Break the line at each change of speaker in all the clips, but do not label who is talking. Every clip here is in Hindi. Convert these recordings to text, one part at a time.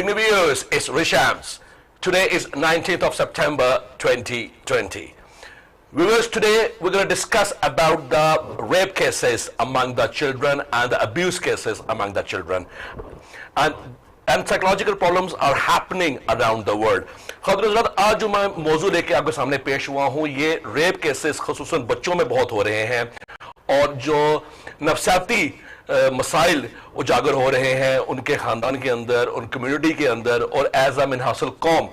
Good evening, viewers. It's Rishams. Today is 19th of September 2020. Viewers, today we're going to discuss about the rape cases among the children and the abuse cases among the children. And psychological problems are happening around the world. ख़ातिन आज जो मैं मौजू लेके आपके सामने पेश हुआ हूँ, ये रेप केसेस ख़ुसूसन बच्चों में बहुत हो रहे हैं और जो नफ्सियाती मसाइल उजागर हो रहे हैं उनके ख़ानदान के अंदर, उन कम्युनिटी के अंदर और एज अ मिनहासल कौम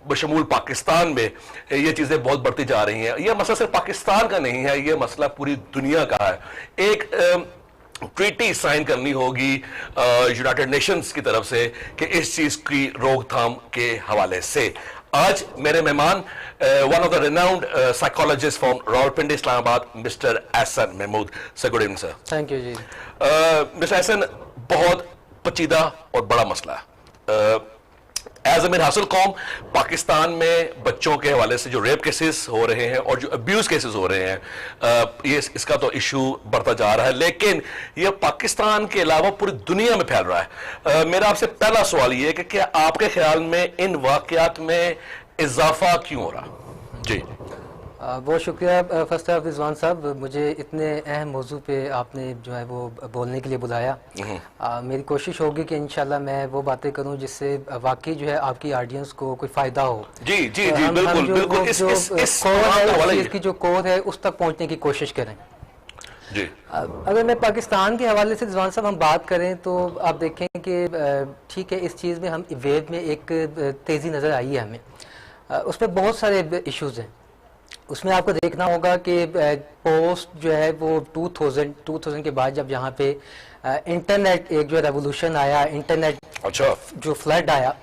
बशमूल पाकिस्तान में ये चीज़ें बहुत बढ़ती जा रही हैं। यह मसला सिर्फ पाकिस्तान का नहीं है, यह मसला पूरी दुनिया का है। एक ट्रीटी साइन करनी होगी यूनाइटेड नेशंस की तरफ से कि इस चीज़ की रोकथाम के हवाले से। आज मेरे मेहमान one of the renowned psychologist from Rawalpindi Islamabad mister Ehsan Mahmood. Sir good evening sir.
Thank you ji.
Mister Ehsan, बहुत पेचीदा और बड़ा मसला है। एज अ हासिल कौम पाकिस्तान में बच्चों के हवाले से जो रेप केसेस हो रहे हैं और जो अब्यूज़ केसेस हो रहे हैं, ये इसका तो इशू बढ़ता जा रहा है, लेकिन ये पाकिस्तान के अलावा पूरी दुनिया में फैल रहा है। मेरा आपसे पहला सवाल ये है कि क्या आपके ख्याल में इन वाक़यात में इजाफा क्यों हो रहा? जी
बहुत शुक्रिया फर्स्ट ऑफ रिजवान साहब, मुझे इतने अहम मौजू पे आपने जो है वो बोलने के लिए बुलाया। मेरी कोशिश होगी कि इंशाल्लाह मैं वो बातें करूं जिससे वाकई जो है आपकी ऑडियंस को कोई फ़ायदा हो।
जी जी जी बिल्कुल बिल्कुल।
इसकी जो कोर है उस तक पहुंचने की कोशिश करें।
जी
अगर मैं पाकिस्तान के हवाले से रिजवान साहब हम बात करें तो आप देखें कि ठीक है, इस चीज़ में हम वेव में एक तेज़ी नज़र आई है हमें। उसमें बहुत सारे इश्यूज़ हैं। उसमें आपको देखना होगा कि पोस्ट जो है वो 2000 के बाद जब यहाँ पे इंटरनेट एक जो रेवोल्यूशन आया, इंटरनेट
अच्छा
जो फ्लड आया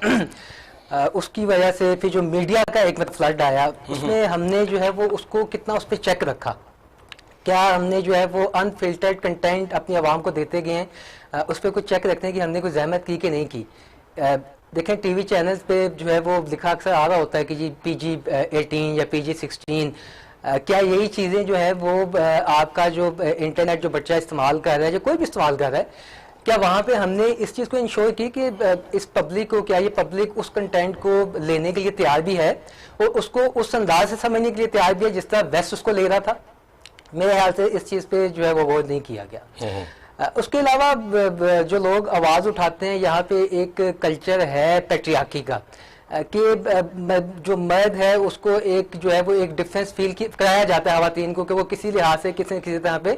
उसकी वजह से फिर जो मीडिया का एक मतलब फ्लड आया, उसमें हमने जो है वो उसको कितना उस पर चेक रखा, क्या हमने जो है वो अनफिल्टर्ड कंटेंट अपनी आवाम को देते गए हैं, उस पर कुछ चेक रखते हैं कि हमने कोई जहमत की कि नहीं की। देखें टीवी चैनल्स पे जो है वो लिखा अक्सर आ रहा होता है कि जी PG-18 या PG-16, क्या यही चीज़ें जो है वो आपका जो इंटरनेट जो बच्चा इस्तेमाल कर रहा है, जो कोई भी इस्तेमाल कर रहा है, क्या वहाँ पे हमने इस चीज़ को इंश्योर की कि इस पब्लिक को, क्या ये पब्लिक उस कंटेंट को लेने के लिए तैयार भी है और उसको उस अंदाज से समझने के लिए तैयार भी है जिस तरह वेस्ट उसको ले रहा था। मेरे ख्याल से इस चीज़ पे जो है वो गौर नहीं किया गया। उसके अलावा जो लोग आवाज़ उठाते हैं, यहाँ पे एक कल्चर है पैट्रियार्की का कि जो मर्द है उसको एक जो है वो एक डिफरेंस फील कराया जाता है ख़वातीन को कि वो किसी लिहाज से किसी न किसी तरह पे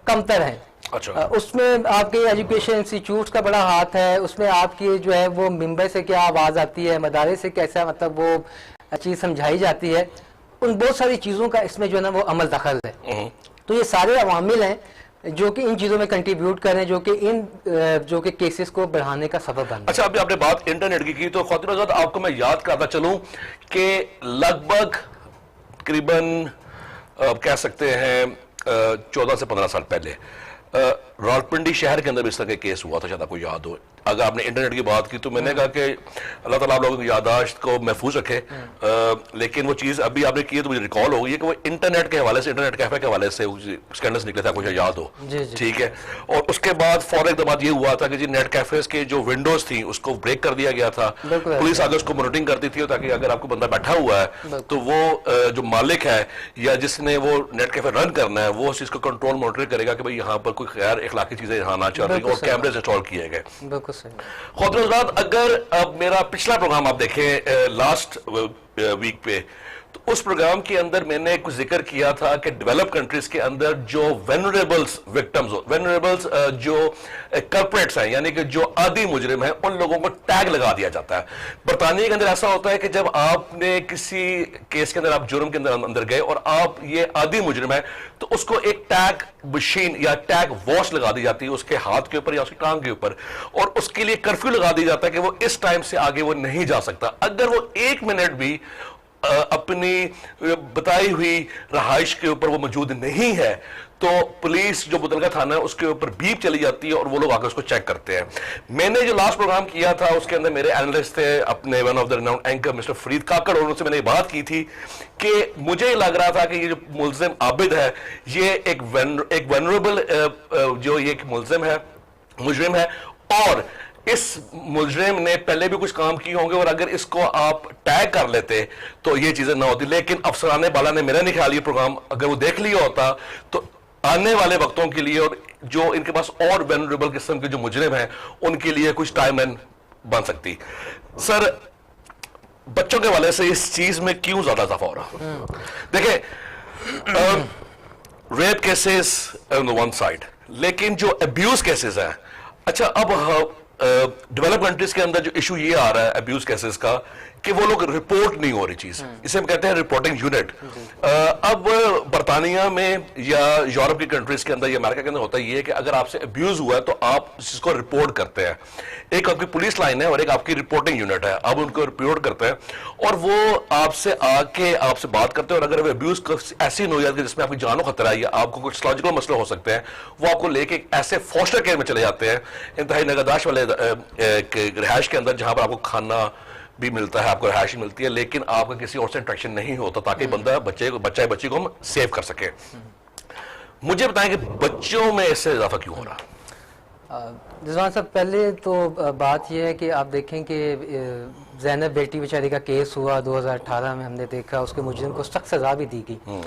कमतर हैं।
अच्छा।
उसमें आपके एजुकेशन इंस्टीट्यूट्स का बड़ा हाथ है, उसमें आपकी जो है वो मेंबर से क्या आवाज़ आती है, मदारे से कैसा मतलब वो चीज़ समझाई जाती है, उन बहुत सारी चीज़ों का इसमें जो है ना वो अमल दखल है। तो ये सारे अवामिल हैं जो कि इन चीज़ों में कंट्रीब्यूट करें, जो कि केसेस को बढ़ाने का सबब बने।
अच्छा, अभी आपने बात इंटरनेट की तो ख़ातिन आज़ाद आपको मैं याद करता चलूं कि लगभग करीबन कह सकते हैं 14 से 15 साल पहले रावलपिंडी शहर के अंदर भी इस तरह का केस हुआ था, शायद आपको याद हो। अगर आपने इंटरनेट की बात की तो मैंने कहा कि अल्लाह ताला आप लोगों की याददाश्त को महफूज रखे, लेकिन वो चीज़ अभी आपने की है तो मुझे रिकॉल हो गई है कि वो इंटरनेट के हवाले से, इंटरनेट कैफे के हवाले से स्कैंडल्स निकले थे, आपको याद हो। ठीक है। और उसके बाद फौरन के बाद ये हुआ था कि जी नेट कैफेज के जो विंडोज थी उसको ब्रेक कर दिया गया था। पुलिस आगे उसको मॉनिटरिंग करती थी ताकि अगर आपको बंदा बैठा हुआ है तो वो जो मालिक है या जिसने वो नेट कैफे रन करना है वो उस चीज़ को कंट्रोल मॉनिटर करेगा कि भाई यहाँ पर कोई गैर इखलाकी चीज़ें यहाँ ना चल रही, और कैमरे इंस्टॉल किए गए। ख़ातिन, अगर अब मेरा पिछला प्रोग्राम आप देखें लास्ट वीक पे, तो उस प्रोग्राम के अंदर मैंने कुछ जिक्र किया था कि डेवलप कंट्रीज के अंदर जो वेनरेबल्स विक्टिम्स, वेनरेबल्स जो कल्प्रेट्स हैं, यानी कि जो आदी मुजरिम हैं, उन लोगों को टैग लगा दिया जाता है। बरतानिया के अंदर ऐसा होता है कि जब आपने किसी केस के अंदर, आप जुर्म के अंदर गए और आप ये आदी मुजरिम है, तो उसको एक टैग मशीन या टैग वॉच लगा दी जाती है उसके हाथ के ऊपर या उसकी टांग के ऊपर, और उसके लिए कर्फ्यू लगा दिया जाता है कि वो इस टाइम से आगे वो नहीं जा सकता। अगर वो 1 मिनट भी अपनी बताई हुई रहाइश के ऊपर वो मौजूद नहीं है तो पुलिस जो मुतलका थाना है उसके ऊपर बीप चली जाती है और वो लोग आकर उसको चेक करते हैं। मैंने जो लास्ट प्रोग्राम किया था उसके अंदर मेरे एनालिस्ट थे अपने one of the renowned anchor mister Farid Kakar, और उनसे मैंने बात की थी कि मुझे लग रहा था कि ये जो मुल्जिम आबिद है ये एक वनरेबल जो ये मुल्जिम है, मुजरिम है, और इस मुजरिम ने पहले भी कुछ काम किए होंगे और अगर इसको आप टैग कर लेते तो ये चीजें ना होती। लेकिन अफसराने बाला ने, मेरा नहीं ख्याल ये प्रोग्राम अगर वो देख लिया होता तो आने वाले वक्तों के लिए और जो इनके पास और वेनरेबल किस्म के जो मुजरिम हैं उनके लिए कुछ टाइमलाइन बन सकती। सर, बच्चों के वाले से इस चीज में क्यों ज्यादा इजाफा हो रहा? देखिए, rape cases on the one side, लेकिन जो अब्यूज केसेस हैं, अच्छा अब डेवलप कंट्रीज के अंदर जो इशू ये आ रहा है अब्यूज केसेस का कि वो लोग रिपोर्ट नहीं हो रही चीज, इसे हम कहते हैं रिपोर्टिंग यूनिट। अब बरतानिया में या यूरोप की कंट्रीज के अंदर या अमेरिका के अंदर होता ये है कि अगर आपसे अब्यूज हुआ है तो आप इसको रिपोर्ट करते हैं। एक आपकी पुलिस लाइन है और एक आपकी रिपोर्टिंग यूनिट है, आप उनको रिपोर्ट करते हैं और वो आपसे आके आपसे बात करते हैं और अगर अब्यूज ऐसी नहीं हो जाती जिसमें आपकी जानो खतरा है या आपको कुछ लॉजिकल मसले हो सकते हैं, वो आपको लेके ऐसे फोस्टर केयर में चले जाते हैं, इंतहाई नगरदाश्त वाले रिहाइश के अंदर, जहां पर आपको खाना भी मिलता है, आपको रिहाइश मिलती है, लेकिन आपका किसी और से इंटरेक्शन नहीं होता ताकि बंदा बच्ची को हम सेव कर सके। मुझे बताएं कि बच्चों में इससे इजाफा क्यों हो रहा?
रिजवान साहब, पहले तो बात यह है कि आप देखें कि ज़ैनब बेटी बेचारी का केस हुआ 2018 में, हमने देखा उसके मुजरिम को सख्त सजा भी दी गई,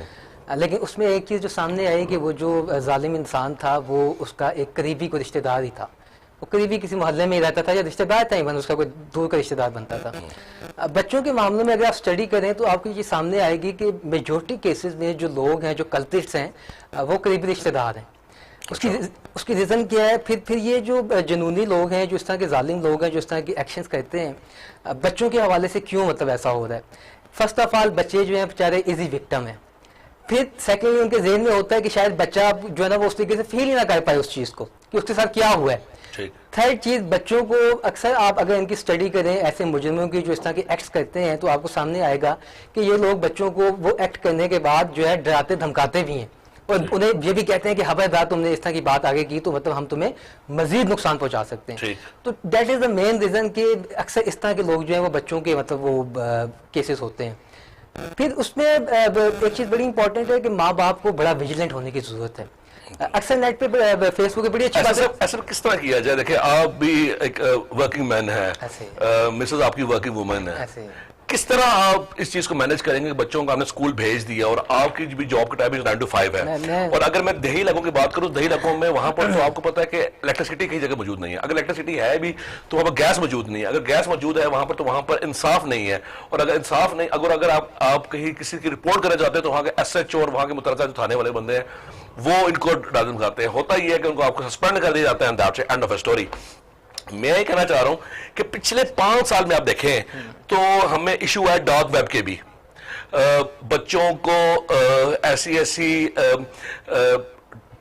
लेकिन उसमें एक चीज़ जो सामने आई कि वो जो जालिम इंसान था वो उसका एक करीबी को रिश्तेदार ही था, वो करीबी किसी मोहल्ले में ही रहता था या रिश्तेदार था, इवन उसका कोई दूर का रिश्तेदार बनता था। बच्चों के मामले में अगर आप स्टडी करें तो आपको ये सामने आएगी कि मेजॉरिटी केसेस में जो लोग हैं, जो कल्प्रिट्स हैं, वो करीबी रिश्तेदार हैं। उसकी रीज़न क्या है? फिर ये जो जनूनी लोग हैं, जो इस तरह के जालिम लोग हैं, जो इस तरह की एक्शंस करते हैं, बच्चों के हवाले से क्यों मतलब ऐसा हो रहा है? फर्स्ट ऑफ ऑल, बच्चे जो हैं बेचारे इजी विक्टिम हैं। फिर सेकेंडली उनके जहन में होता है कि शायद बच्चा जो है ना वो उस तरीके से फील ही ना कर पाए उस चीज़ को कि उसके साथ क्या हुआ है। थर्ड चीज़, बच्चों को अक्सर आप अगर इनकी स्टडी करें ऐसे मुजरिमों की जो इस तरह के एक्ट्स करते हैं तो आपको सामने आएगा कि ये लोग बच्चों को वो एक्ट करने के बाद जो है डराते धमकाते भी हैं और उन्हें ये भी कहते हैं कि खबरदार तुमने इस तरह की बात आगे की तो मतलब हम तुम्हें मजीद नुकसान पहुंचा सकते हैं। तो that is the main reason कि अक्सर इस तरह के लोग जो हैं वो बच्चों के मतलब वो केसेस होते हैं। फिर उसमें एक चीज़ बड़ी इंपॉर्टेंट है कि माँ बाप को बड़ा विजिलेंट होने की ज़रूरत है। अक्सर नेट पे फेसबुक पे बड़ी अच्छी बात है। ऐसा
किस तरह किया जाए? देखिए, आप भी एक वर्किंग मैन है, मिसेस आपकी वर्किंग वुमन है, किस तरह आप इस चीज को मैनेज करेंगे? बच्चों को आपने स्कूल भेज दिया और आपकी भी जॉब का टाइम 9 to 5 है, और अगर मैं दही इलाकों की बात करूं, दही इलाकों में वहां पर तो आपको पता है कि इलेक्ट्रिसिटी कई जगह मौजूद नहीं है। अगर इलेक्ट्रिसिटी है भी तो वहां पर गैस मौजूद नहीं है। अगर गैस मौजूद है वहां पर तो वहां पर इंसाफ नहीं है, और अगर इंसाफ नहीं, अगर आप कहीं किसी की रिपोर्ट करना चाहते हैं तो वहां के SHO और वहां के मुतलका जो थाने वाले बंदे हैं वो इनको डर धमकाते हैं। होता ही है कि उनको आपको सस्पेंड कर दिया जाता है, दैट्स एंड ऑफ स्टोरी। मैं ये कहना चाह रहा हूं कि पिछले 5 साल में आप देखें तो हमें इशू है डार्क वेब के भी। बच्चों को ऐसी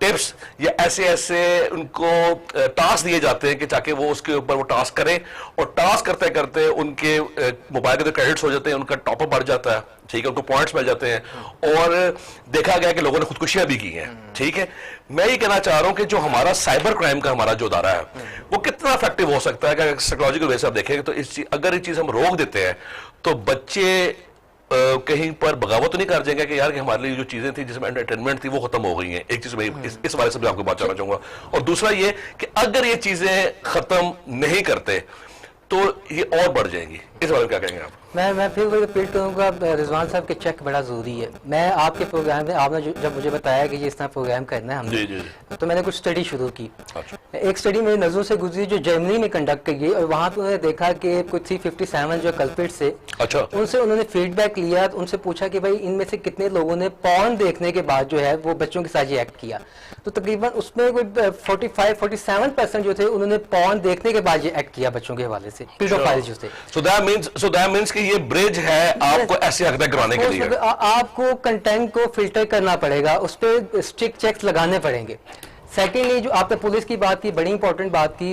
टिप्स या ऐसे उनको टास्क दिए जाते हैं कि ताकि वो उसके ऊपर वो टास्क करें, और टास्क करते करते उनके मोबाइल के क्रेडिट्स हो जाते हैं, उनका टॉपअप बढ़ जाता है, ठीक है, उनको पॉइंट्स मिल जाते हैं, और देखा गया कि लोगों ने खुदकुशियां भी की हैं, ठीक है। मैं ये कहना चाह रहा हूं कि जो हमारा साइबर क्राइम का हमारा जो अदारा है वो कितना इफेक्टिव हो सकता है कि साइकोलॉजिकल वे से आप देखेंगे तो अगर ये चीज हम रोक देते हैं तो बच्चे कहीं पर बगावत तो नहीं कर जाएंगे कि यार कि हमारे लिए जो चीजें थी जिसमें एंटरटेनमेंट थी वो खत्म हो गई हैं। एक चीज मैं इस बारे से भी आपको बात करना चाहूंगा, और दूसरा ये कि अगर ये चीजें खत्म नहीं करते तो ये और बढ़ जाएंगी। इस बारे में क्या कहेंगे आप?
मैं फिर वही रिपीट करूँगा, रिजवान साहब के चेक बड़ा ज़रूरी है। मैं आपके प्रोग्राम में आपने जब मुझे बताया कि ये इस तरह प्रोग्राम करना है हमने, तो मैंने कुछ स्टडी शुरू की। एक स्टडी मेरी नज़रों से गुजरी जो जर्मनी में कंडक्ट की गई, और वहाँ पर उन्होंने देखा कि कुछ 357 जो कल्प्रिट्स से, अच्छा, उनसे उन्होंने फीडबैक लिया, उनसे पूछा कि भाई इनमें से कितने लोगों ने पॉर्न देखने के बाद जो है वो बच्चों के साथ ये एक्ट किया। तो तकरीबन उसमें कोई 45-47% जो थे उन्होंने पॉर्न देखने के बाद ये एक्ट किया बच्चों के हवाले से, पीडोफाइल जो थे।
So that means कि ये ब्रिज है आपको ऐसे हरकतें करवाने के लिए।
आपको कंटेंट को फिल्टर करना पड़ेगा, उस पर स्ट्रिक्ट चेक्स लगाने पड़ेंगे। सेकेंडली जो आपने पुलिस की बात की, बड़ी इंपॉर्टेंट बात की,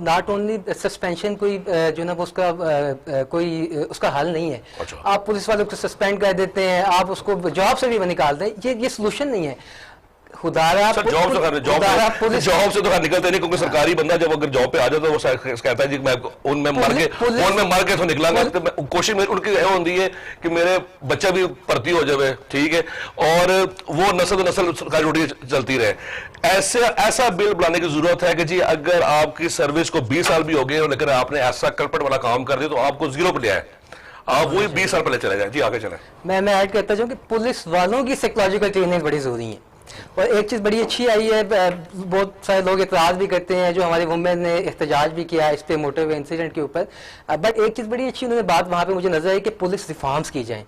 नॉट ओनली सस्पेंशन कोई जो ना उसका कोई उसका हल नहीं है। अच्छा। आप पुलिस वालों को सस्पेंड कर देते हैं, आप उसको जॉब से भी निकाल दें, ये सोल्यूशन नहीं है। खुदारा
सर जॉब से
पुलिस
जॉब से तो खैर निकलते नहीं, क्योंकि सरकारी बंदा जब अगर जॉब पे आ जाता है वो कहता है जी मैं उनमें मर के तो निकलांगा, तो कोशिश मेरी उनकी यह होती है कि मेरे बच्चा भी भर्ती हो जाए, ठीक है, और वो नस्ल नस्ल सरकारी ड्यूटी चलती रहे। ऐसा बिल बनाने की जरूरत है कि जी अगर आपकी सर्विस को 20 साल भी हो गए लेकिन आपने ऐसा कल्पट वाला काम कर दिया तो आपको 0 पे ले आए, आप वही 20 साल पहले चले जाए। जी आगे चले।
मैं ऐड करता हूँ कि पुलिस वालों की साइकोलॉजिकल ट्रेनिंग बड़ी जरूरी है। और एक चीज़ बड़ी अच्छी आई है, बहुत सारे लोग इतराज़ भी करते हैं, जो हमारी वुमेन ने एहतजाज भी किया इस पे मोटरवे इंसिडेंट के ऊपर, बट एक चीज़ बड़ी अच्छी उन्होंने बात वहाँ पे मुझे नजर आई कि पुलिस रिफॉर्म्स की जाएँ,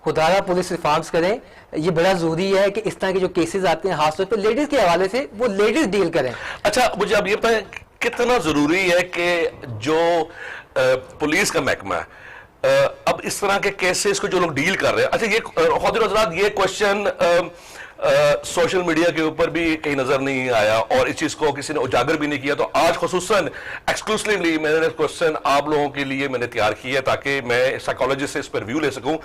खुदारा पुलिस रिफॉर्म्स करें। ये बड़ा जरूरी है कि इस तरह के जो केसेस आते हैं खासतौर पर लेडीज के हवाले से, वो लेडीज डील करें।
अच्छा मुझे अब ये बताएं कितना जरूरी है कि जो पुलिस का महकमा है अब इस तरह के केसेस को जो लोग डील कर रहे हैं, अच्छा ये खुद हजरात ये क्वेश्चन सोशल मीडिया के ऊपर भी कहीं नजर नहीं आया और इस चीज को किसी ने उजागर भी नहीं किया, तो आज खुसूसन एक्सक्लूसिवली मैंने क्वेश्चन आप लोगों के लिए मैंने तैयार किया ताकि मैं साइकोलॉजिस्ट से इस पर व्यू ले सकूं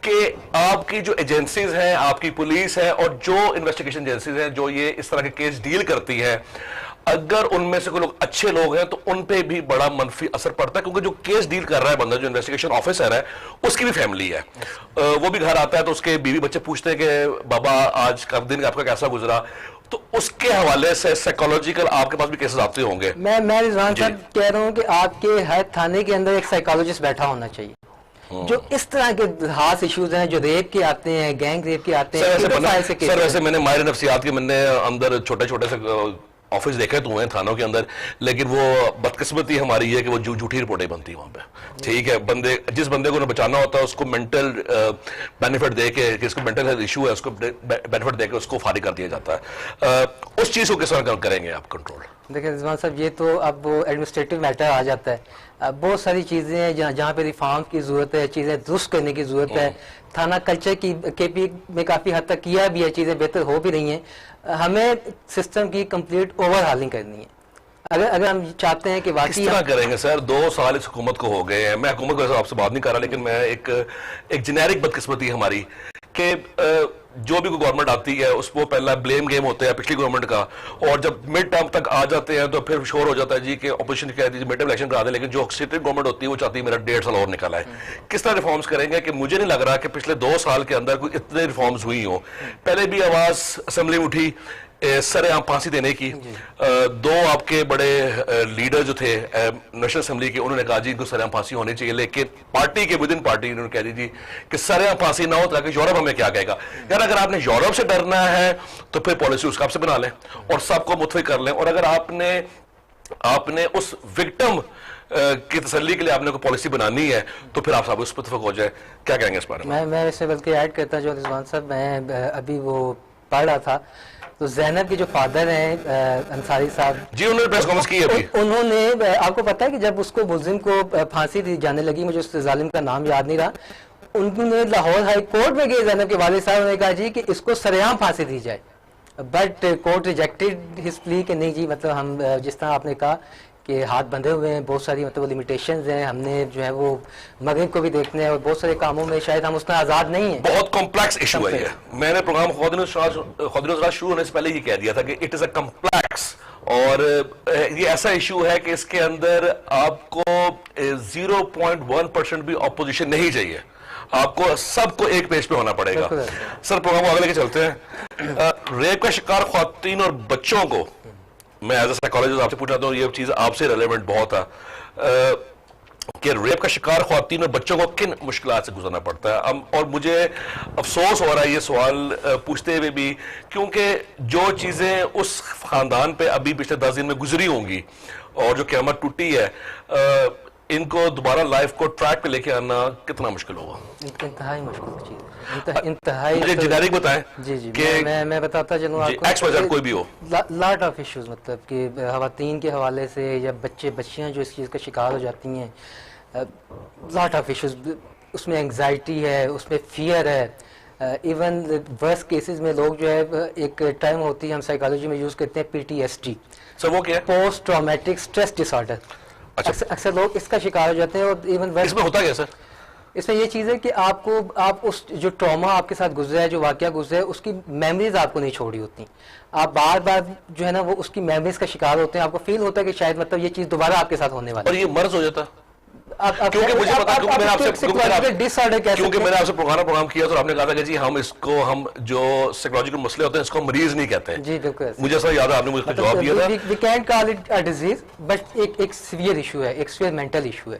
कि आपकी जो एजेंसीज हैं, आपकी पुलिस है और जो इन्वेस्टिगेशन एजेंसीज हैं जो ये इस तरह के केस डील करती है, अगर उनमें से कोई लोग अच्छे लोग हैं तो उन पे भी बड़ा मनफी असर पड़ता है, क्योंकि जो केस डील कर रहा है बंदा, जो इन्वेस्टिगेशन ऑफिसर है, उसकी भी फैमिली है, वो भी घर आता है तो उसके बीवी बच्चे पूछते हैं कि बाबा आज का दिन आपका कैसा गुजरा, तो उसके हवाले से साइकोलॉजिकल आपके पास भी केसेस आते होंगे।
मैं रिजवान साहब कह रहा हूँ कि आपके हर थाने के अंदर एक साइकोलॉजिस्ट बैठा होना चाहिए जो इस तरह के खास इश्यूज हैं, जो रेप के आते हैं, गैंग रेप के आते हैं।
सर वैसे मैंने माहिर नफ्सियात के मैंने अंदर छोटे छोटे से ऑफिस देखे तो हैं थानों के अंदर, लेकिन वो बदकिस्मती हमारी है कि वो झूठी रिपोर्टें बनती है वहाँ पे, ठीक है, जिस बंदे को बचाना होता है उसको मेंटल बेनिफिट दे के, इसको मेंटल हेल्थ इशू है उसको बेनिफिट दे के उसको फारिग कर दिया जाता है। उस चीज़ को किस तरह करेंगे आप कंट्रोल?
देखिए रिजवान साहब, ये तो अब वो एडमिनिस्ट्रेटिव मैटर आ जाता है। बहुत सारी चीज़ें हैं जहाँ पे रिफॉर्म की ज़रूरत है, चीज़ें दुरुस्त करने की ज़रूरत है। थाना कल्चर की KP में काफ़ी हद तक किया भी है, चीज़ें बेहतर हो भी रही हैं। हमें सिस्टम की कंप्लीट ओवरहालिंग करनी है अगर हम चाहते हैं कि वाकई।
किस तरह करेंगे सर? 2 साल इस हुकूमत को हो गए हैं, मैं हुकूमत को आपसे बात नहीं कर रहा, लेकिन मैं एक जेनेरिक बदकिस्मती हमारी कि जो भी कोई गवर्नमेंट आती है उसको पहला ब्लेम गेम होता है पिछली गवर्नमेंट का, और जब मिड टर्म तक आ जाते हैं तो फिर शोर हो जाता है जी कि ऑपोजिशन कहती है मिड टर्म इलेक्शन करा दे, लेकिन जो सिटिंग गवर्नमेंट होती है वो चाहती है मेरा 1.5 साल और निकला है। किस तरह रिफॉर्म्स करेंगे? कि मुझे नहीं लग रहा कि पिछले 2 साल के अंदर कोई इतने रिफॉर्म्स हुई हो। पहले भी आवाज असेंबली में उठी सरेआम फांसी देने की, 2 आपके बड़े लीडर जो थे नेशनल असेंबली के, उन्होंने कहा जी इनको सरेआम फांसी होनी चाहिए, लेकिन पार्टी के विद इन पार्टी उन्होंने कह दी जी कि सरेआम फांसी ना हो ताकि यूरोप हमें क्या कहेगा। यार अगर आपने यूरोप से डरना है तो फिर पॉलिसी उसका आपसे बना लें और सबको मुतफिक कर लें, और अगर आपने उस विक्टिम की तसल्ली के लिए आपने कोई पॉलिसी बनानी है तो फिर आप सब उस पर मुतफिक हो जाए। क्या कहेंगे इस बारे में?
मैं इससे बल्कि ऐड करता जो रिजवान साहब, मैं अभी वो पढ़ रहा था तो ज़ैनब के जो फादर हैं अंसारी साहब जी, उन्होंने प्रेस कॉन्फ्रेंस की अभी। उन्होंने, आपको पता है कि जब उसको मुलजिम को फांसी दी जाने लगी, मुझे उस जालिम का नाम याद नहीं रहा, उन्होंने लाहौर हाई कोर्ट में गए ज़ैनब के वालिद साहब ने कहा जी कि इसको सरेआम फांसी दी जाए, but court rejected his plea कि नहीं जी, मतलब हम जिस तरह आपने कहा कि हाथ बंधे हुए हैं, बहुत सारी मतलब लिमिटेशंस हैं, हमने जो है वो मगरिब को भी देखना है और बहुत सारे कामों में शायद हम उसमें आज़ाद नहीं है।
बहुत कॉम्प्लेक्स इशू है ये। मैंने प्रोग्राम खुद शुरू होने से पहले ही कह दिया था कि इट इज अ कॉम्प्लेक्स, और ये ऐसा इशू है कि इसके अंदर आपको 0.1% भी ऑपोजिशन नहीं चाहिए, आपको सबको एक पेज पे होना पड़ेगा। सर प्रोग्राम को आगे लेके चलते हैं। रेप का शिकार ख्वातीन और बच्चों को, मैं एज ए साइकोलॉजिस्ट आपसे पूछना हूँ, ये चीज आपसे रेलेवेंट बहुत है कि रेप का शिकार ख्वातीन और बच्चों को किन मुश्किलात से गुजरना पड़ता है। और मुझे अफसोस हो रहा है ये सवाल पूछते हुए भी, क्योंकि जो चीजें उस खानदान पे अभी पिछले 10 दिन में गुजरी होंगी और जो क़यामत टूटी है, इनको दोबारा लाइफ को ट्रैक पे लेके आना कितना मुश्किल होगा?
इंतहाई मुश्किल चीज, इंतहाई।
मुझे जेनेरिक बताएं।
जी मैं बताता चलूँ आपको,
एक्स कोई भी हो,
लॉट ऑफ इश्यूज, मतलब कि खवातीन के हवाले से या बच्चियाँ जो इस चीज़ का शिकार हो जाती हैं, लॉट ऑफ इश्यूज, उसमें एंग्जाइटी है, उसमें फियर है, इवन वर्स्ट केसेस में लोग जो है, एक टर्म होती है हम साइकोलॉजी में यूज़ करते हैं PTSD।
सर वो क्या है?
Post traumatic stress disorder. अक्सर लोग इसका शिकार हो जाते हैं, और इवन
इसमें होता क्या सर?
इसमें ये चीज़ है कि आप उस जो ट्रॉमा आपके साथ गुजरा है, जो वाकया गुजरा है, उसकी मेमोरीज आपको नहीं छोड़ी होती। आप बार बार जो है ना वो उसकी मेमोरीज का शिकार होते हैं, आपको फील होता है कि शायद मतलब ये चीज़ दोबारा आपके साथ होने वाली
और ये मर्ज हो जाता।
क्योंकि
मुझे पता, क्योंकि मैंने आपसे पुराना प्रोग्राम किया तो आपने कहा था कि जी हम जो साइकोलॉजिकल मसले होते हैं इसको मरीज नहीं कहते हैं।
जी बिल्कुल,
मुझे ऐसा याद है आपने मुझे जवाब दिया था।
We can call it a disease, but एक सीवियर इशू है, एक सीवियर मेंटल इशू है,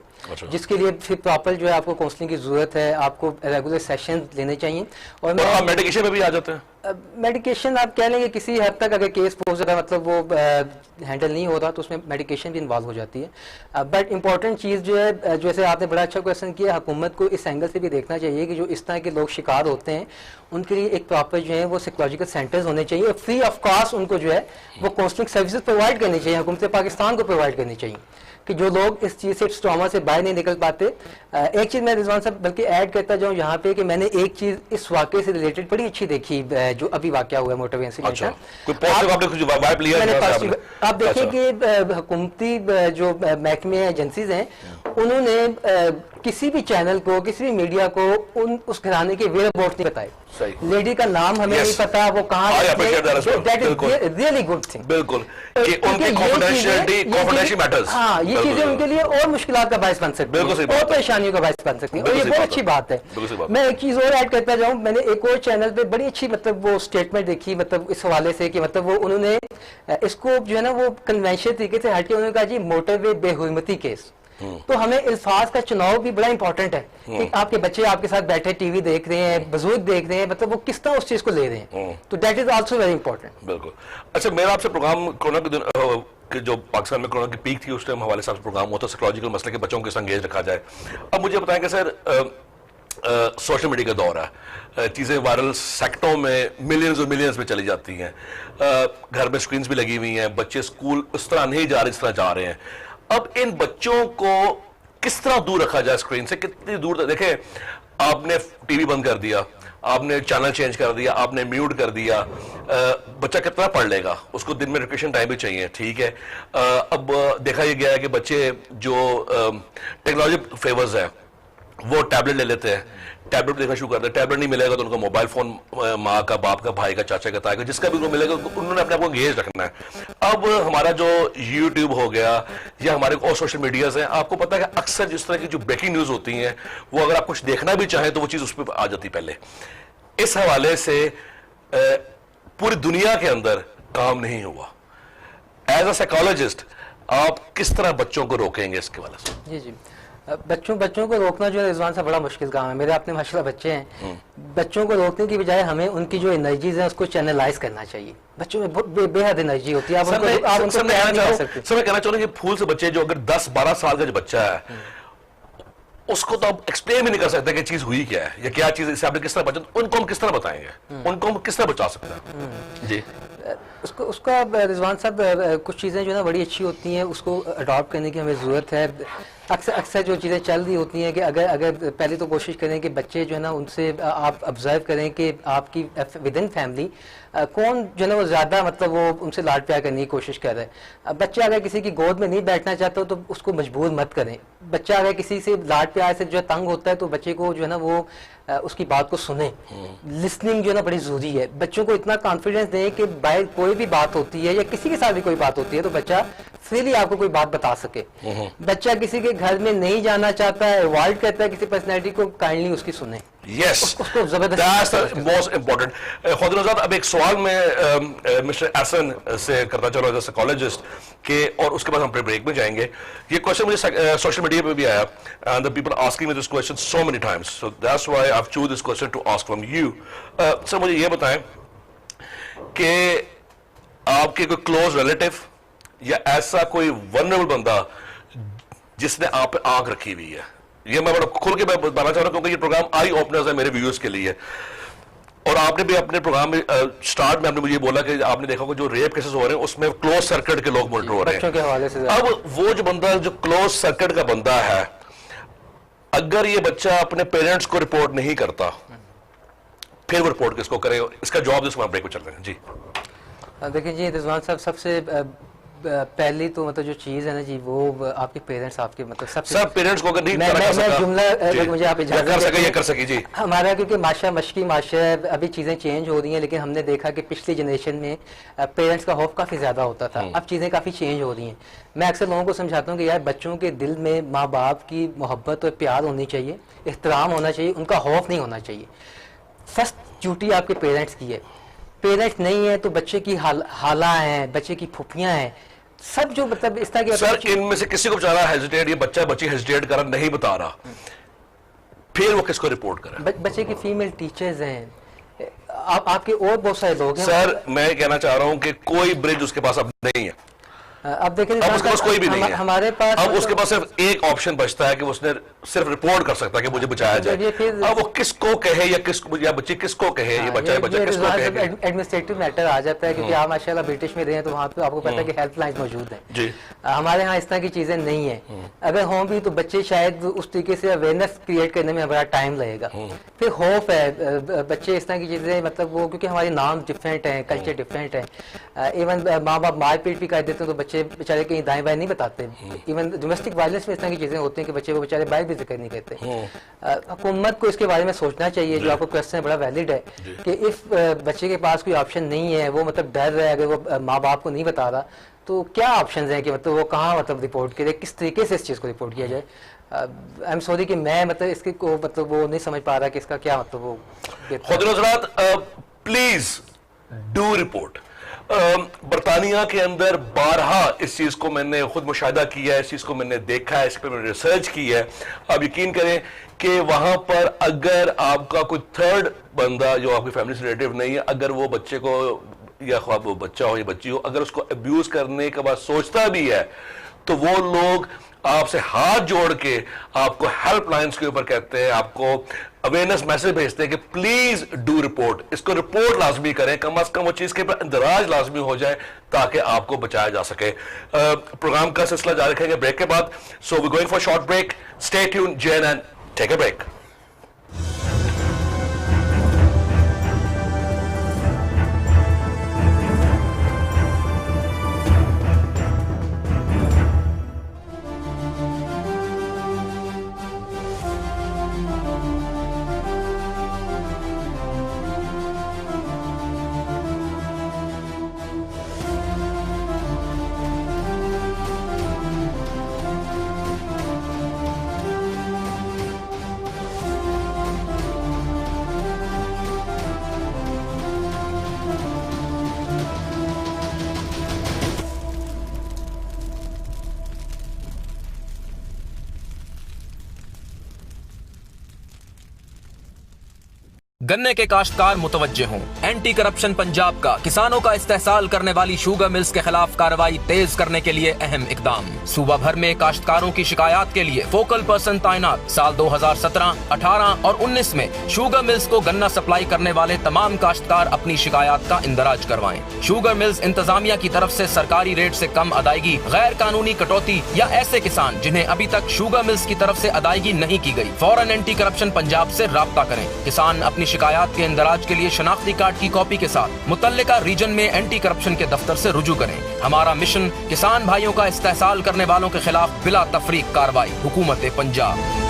जिसके लिए फिर प्रॉपर जो है आपको काउंसलिंग की जरूरत है, आपको रेगुलर सेशन लेने चाहिए। और
आप मेडिकेशन में भी आ जाते हैं।
मेडिकेशन आप कह लेंगे किसी हद तक, अगर केस बहुत ज़्यादा मतलब वो हैंडल नहीं होता तो उसमें मेडिकेशन भी इन्वॉल्व हो जाती है। बट इंपॉर्टेंट चीज़ जो है, जैसे आपने बड़ा अच्छा क्वेश्चन किया, हुकूमत को इस एंगल से भी देखना चाहिए कि जो इस तरह के लोग शिकार होते हैं उनके लिए एक प्रॉपर जो है वो साइकोलॉजिकल सेंटर्स होने चाहिए और फ्री ऑफ कॉस्ट उनको जो है वो काउंसलिंग सर्विसेज प्रोवाइड करनी चाहिए, हुकूमत पाकिस्तान को प्रोवाइड करनी चाहिए कि जो लोग इस चीज़ से, इस ट्रॉमा से बाहर नहीं निकल पाते। एक चीज़ मैं रिजवान साहब बल्कि ऐड करता जाऊँ यहाँ पे कि मैंने एक चीज़ इस वाक़े से रिलेटेड बड़ी अच्छी देखी, जो अभी वाक़या हुआ है मोटरवे इंसिडेंट का। आप देखिए कि हुकूमती जो महकमे एजेंसीज हैं उन्होंने किसी भी चैनल को, किसी भी मीडिया को उस घराने के वेयर अबाउट नहीं बताए। लेडी का नाम हमें नहीं पता, वो कहाँ है, that is really good thing.
बिल्कुल, कि उनकी कॉन्फिडेंशियल मैटर्स।
हाँ, ये चीजें उनके लिए और मुश्किलात का बायस बन सकती है, और परेशानियों का बायस बन सकती है, और ये बहुत अच्छी बात है। मैं एक चीज और ऐड करता जाऊँ, मैंने एक और चैनल पे बड़ी अच्छी मतलब वो स्टेटमेंट देखी, मतलब इस हवाले से कि मतलब वो उन्होंने इसको जो है ना वो कन्वेंशनल तरीके से हटके उन्होंने कहा जी मोटरवे बेहुरमती केस। तो हमें अल्फाज का चुनाव भी बड़ा इंपॉर्टेंट है कि आपके बच्चे आपके साथ बैठे टीवी देख रहे हैं, बुजुर्ग देख रहे हैं, मतलब वो किस तरह उस चीज को ले रहे हैं, तो that is also very important.
बिल्कुल। अच्छा, मेरा आपसे प्रोग्राम कोरोना के दिन कि जो पाकिस्तान में कोरोना की पीक थी उस टाइम हमारे साथ प्रोग्राम होता साइकोलॉजिकल मसले के बच्चों के संग एंगेज रखा जाए। अब मुझे बताएं कि सर सोशल मीडिया का दौर है, चीज़ें वायरल सेक्टों में मिलियंस और मिलियंस में चली जाती हैं, घर में स्क्रीन्स भी लगी हुई हैं, बच्चे स्कूल उस तरह नहीं जा रहे जिस तरह जा रहे हैं। अब इन बच्चों को किस तरह दूर रखा जाए स्क्रीन से, कितनी दूर? देखें, आपने टीवी बंद कर दिया, आपने चैनल चेंज कर दिया, आपने म्यूट कर दिया, बच्चा कितना पढ़ लेगा? उसको दिन में रिक्रेशन टाइम भी चाहिए, ठीक है। अब देखा यह गया है कि बच्चे जो टेक्नोलॉजी फेवर्स है वो टैबलेट ले लेते हैं, टैबलेट देखना शुरू करते हैं। टैबलेट नहीं मिलेगा तो उनको मोबाइल फोन, माँ का, बाप का, भाई का, चाचा का, ताई का, जिसका भी उनको मिलेगा उन्होंने अपने आप को एंगेज रखना है। अब हमारा जो यूट्यूब हो गया या हमारे और सोशल मीडियाज हैं, आपको पता है कि अक्सर जिस तरह की जो ब्रेकिंग न्यूज होती हैं वो अगर आप कुछ देखना भी चाहें तो वो चीज उस पर आ जाती पहले। इस हवाले से पूरी दुनिया के अंदर काम नहीं हुआ। एज अ साइकोलॉजिस्ट आप किस तरह बच्चों को रोकेंगे इसके वाले से?
जी जी, बच्चों को रोकना जो है रिजवान से बड़ा मुश्किल काम है। मेरे अपने माशाल्लाह बच्चे हैं, बच्चों को रोकने की बजाय हमें उनकी जो एनर्जीज है उसको चैनलाइज करना चाहिए। बच्चों में बेहद एनर्जी होती है, आप उनको
मैं कहना चाहूँगा कि फूल से बच्चे जो अगर 10-12 साल का जो बच्चा है उसको तो आप एक्सप्लेन भी नहीं कर सकते कि चीज हुई क्या है या क्या चीज, इससे आपने किस तरह बचा, उनको हम किस तरह बताएंगे, उनको हम किस तरह बचा सकते हैं? जी,
उसका रिजवान साहब कुछ चीज़ें जो है ना बड़ी अच्छी होती हैं, उसको अडॉप्ट करने की हमें ज़रूरत है। अक्सर जो चीज़ें चल रही होती हैं कि अगर पहले तो कोशिश करें कि बच्चे जो है ना उनसे आप ऑब्जर्व करें कि आपकी विद इन फैमिली कौन जो है ना वो ज़्यादा मतलब वो उनसे लाड प्यार करने की कोशिश कर रहे हैं। बच्चा अगर किसी की गोद में नहीं बैठना चाहता तो उसको मजबूर मत करें। बच्चा अगर किसी से लाड प्यार से जो है तंग होता है तो बच्चे को जो है ना वो उसकी बात को सुने। लिसनिंग जो है ना बड़ी ज़रूरी है। बच्चों को इतना कॉन्फिडेंस दें कि बाहर कोई भी बात होती है या किसी के साथ भी कोई बात होती है तो बच्चा फ्रीली आपको कोई बात बता सके। बच्चा किसी के घर में नहीं जाना चाहता है, अवॉइड करता है किसी पर्सनैलिटी को, काइंडली उसकी सुने।
Yes, that's the most important. ख्वाजनाज़ाद, अब एक सवाल मैं मिस्टर एहसन से करना चाह रहा हूँ साइकोलॉजिस्ट के, और उसके बाद हम ब्रेक में जाएंगे। ये क्वेश्चन मुझे सोशल मीडिया पे भी आया, and the people asking me this question so many times, so that's why I've choose this question to ask from you. Sir मुझे ये बताएं कि आपके कोई क्लोज रिलेटिव या ऐसा कोई वल्नरेबल बंदा जिसने आप पे आंख रखी हुई है, ये मैं बड़ा खुल के मैं बताना चाह रहा हूं क्योंकि ये प्रोग्राम आई ओपनर्स है मेरे व्यूअर्स के लिए। और आपने भी अपने प्रोग्राम में स्टार्ट में आपने मुझे बोला कि आपने देखा कि जो रेप केसेस हो रहे हैं उसमें क्लोज सर्किट के लोग मॉनिटर हो रहे हैं।
के हवाले से
अब वो जो बंदा, जो क्लोज सर्किट का बंदा है, अगर ये बच्चा अपने पेरेंट्स को रिपोर्ट नहीं करता फिर वो रिपोर्ट किसको करे? इसका जवाब जिसको ब्रेक में चल रहे हैं। जी
देखिए जी रिजवान साहब, सबसे पहली तो मतलब जो चीज़ है ना जी, वो आपके पेरेंट्स आपके मतलब
सब पेरेंट्स को अगर नहीं
मैं
कर
मैं
सका
जुमला
जी,
मुझे आप
या
इजाज़त
कर सके
दें।
या कर सकी जी।
हमारा क्योंकि मशकी माशरा है, अभी चीज़ें चेंज हो रही हैं, लेकिन हमने देखा कि पिछली जनरेशन में पेरेंट्स का खौफ काफ़ी ज़्यादा होता था। अब चीज़ें काफ़ी चेंज हो रही हैं। मैं अक्सर लोगों को समझाता हूँ कि यार बच्चों के दिल में माँ बाप की मोहब्बत और प्यार होनी चाहिए, एहतराम होना चाहिए, उनका खौफ नहीं होना चाहिए। फर्स्ट ड्यूटी आपके पेरेंट्स की है। पेरेंट्स नहीं है तो बच्चे की हाला हैं, बच्चे की फुफियाँ हैं, सब जो मतलब इस तरह की
सर इनमें से किसी को बेचारा हेजिटेट, ये बच्चा बच्ची हेजिटेट कर नहीं बता रहा, फिर वो किसको रिपोर्ट करे?
बच्चे की फीमेल टीचर्स हैं, आपके और बहुत सारे लोग हैं।
सर मैं कहना चाह रहा हूं कि कोई ब्रिज उसके पास अब नहीं है।
अब देखें
अब उसके पास कोई भी नहीं है।
हमारे पास
अब उसके पास सिर्फ एक ऑप्शन बचता है कि उसने सिर्फ रिपोर्ट कर सकता है कि मुझे बचाया जाए। अब वो किसको कहे या किसको, या बच्ची किसको कहे, ये बच्चा किसको कहे?
एडमिनिस्ट्रेटिव मैटर आ जाता है, क्योंकि आप माशाल्लाह ब्रिटिश में रहे हैं तो वहाँ पे आपको पता है कि हेल्पलाइन मौजूद है जी। हमारे यहाँ इस तरह की चीजें नहीं है। अगर हों भी तो बच्चे शायद उस तरीके से अवेयरनेस क्रिएट करने में बड़ा टाइम लगेगा। फिर खौफ है, बच्चे इस तरह की चीजें मतलब वो, क्योंकि हमारे नाम डिफरेंट हैं, कल्चर डिफरेंट है। इवन माँ बाप मारपीट भी कर देते हैं तो बच्चे बेचारे कहीं दाएं बाएं नहीं बताते। इवन डोमेस्टिक वायलेंस में इस तरह की चीजें होती हैं कि बच्चे को बेचारे बाहर भी जिक्र नहीं करते। हुकूमत को इसके बारे में सोचना चाहिए। जो आपको क्वेश्चन बड़ा वैलिड है कि इफ बच्चे के पास कोई ऑप्शन नहीं है, वो मतलब डर रहा है, अगर वो माँ बाप को नहीं बता रहा तो क्या ऑप्शन हैं कि मतलब वो कहाँ मतलब रिपोर्ट करे, किस तरीके से इस चीज़ को रिपोर्ट किया जाए। आई एम सॉरी कि मैं मतलब इसके को मतलब वो नहीं समझ पा रहा कि इसका क्या मतलब वो।
Please do report. बरतानिया के अंदर बारहा इस चीज को मैंने खुद मुशाहिदा किया है, इस चीज को मैंने देखा है, इस पर मैंने रिसर्च की है। आप यकीन करें कि वहां पर अगर आपका कोई थर्ड बंदा जो आपकी फैमिली से रिलेटिव नहीं है, अगर वो बच्चे को, या ख्वाब वो बच्चा हो या बच्ची हो, अगर उसको अब्यूज करने के बाद सोचता भी है तो वो लोग आपसे हाथ जोड़ के आपको हेल्पलाइंस के ऊपर कहते हैं, आपको अवेयरनेस मैसेज भेजते हैं कि प्लीज डू रिपोर्ट। इसको रिपोर्ट लाजमी करें, कम से कम वो चीज के ऊपर इंदराज लाजमी हो जाए ताकि आपको बचाया जा सके। प्रोग्राम का सिलसिला जारी रखेंगे ब्रेक के बाद। So we going for short break, stay tuned, जैन एंड टेक अ ब्रेक।
गन्ने के काश्तकार मुतवज्जे हों। एंटी करप्शन पंजाब का किसानों का इस्तेहसाल करने वाली शुगर मिल्स के खिलाफ कार्रवाई तेज करने के लिए अहम इकदाम। सूबा भर में काश्तकारों की शिकायत के लिए फोकल पर्सन तैनात। साल 2017, 18 और 19 में शुगर मिल्स को गन्ना सप्लाई करने वाले तमाम काश्तकार अपनी शिकायत का इंदराज करवाएं। शुगर मिल्स इंतजामिया की तरफ से सरकारी रेट से कम अदायगी, गैर कानूनी कटौती या ऐसे किसान जिन्हें अभी तक शुगर मिल्स की तरफ से अदायगी नहीं की गई, फौरन एंटी करप्शन पंजाब से राब्ता करें। किसान अपनी शिकायत के इंदराज के लिए शनाख्ती कार्ड की कॉपी के साथ मुतल्लिका रीजन में एंटी करप्शन के दफ्तर से रुजू करें। हमारा मिशन किसान भाइयों का इस्तेहसाल करने वालों के खिलाफ बिला तफरीक कार्रवाई। हुकूमत पंजाब।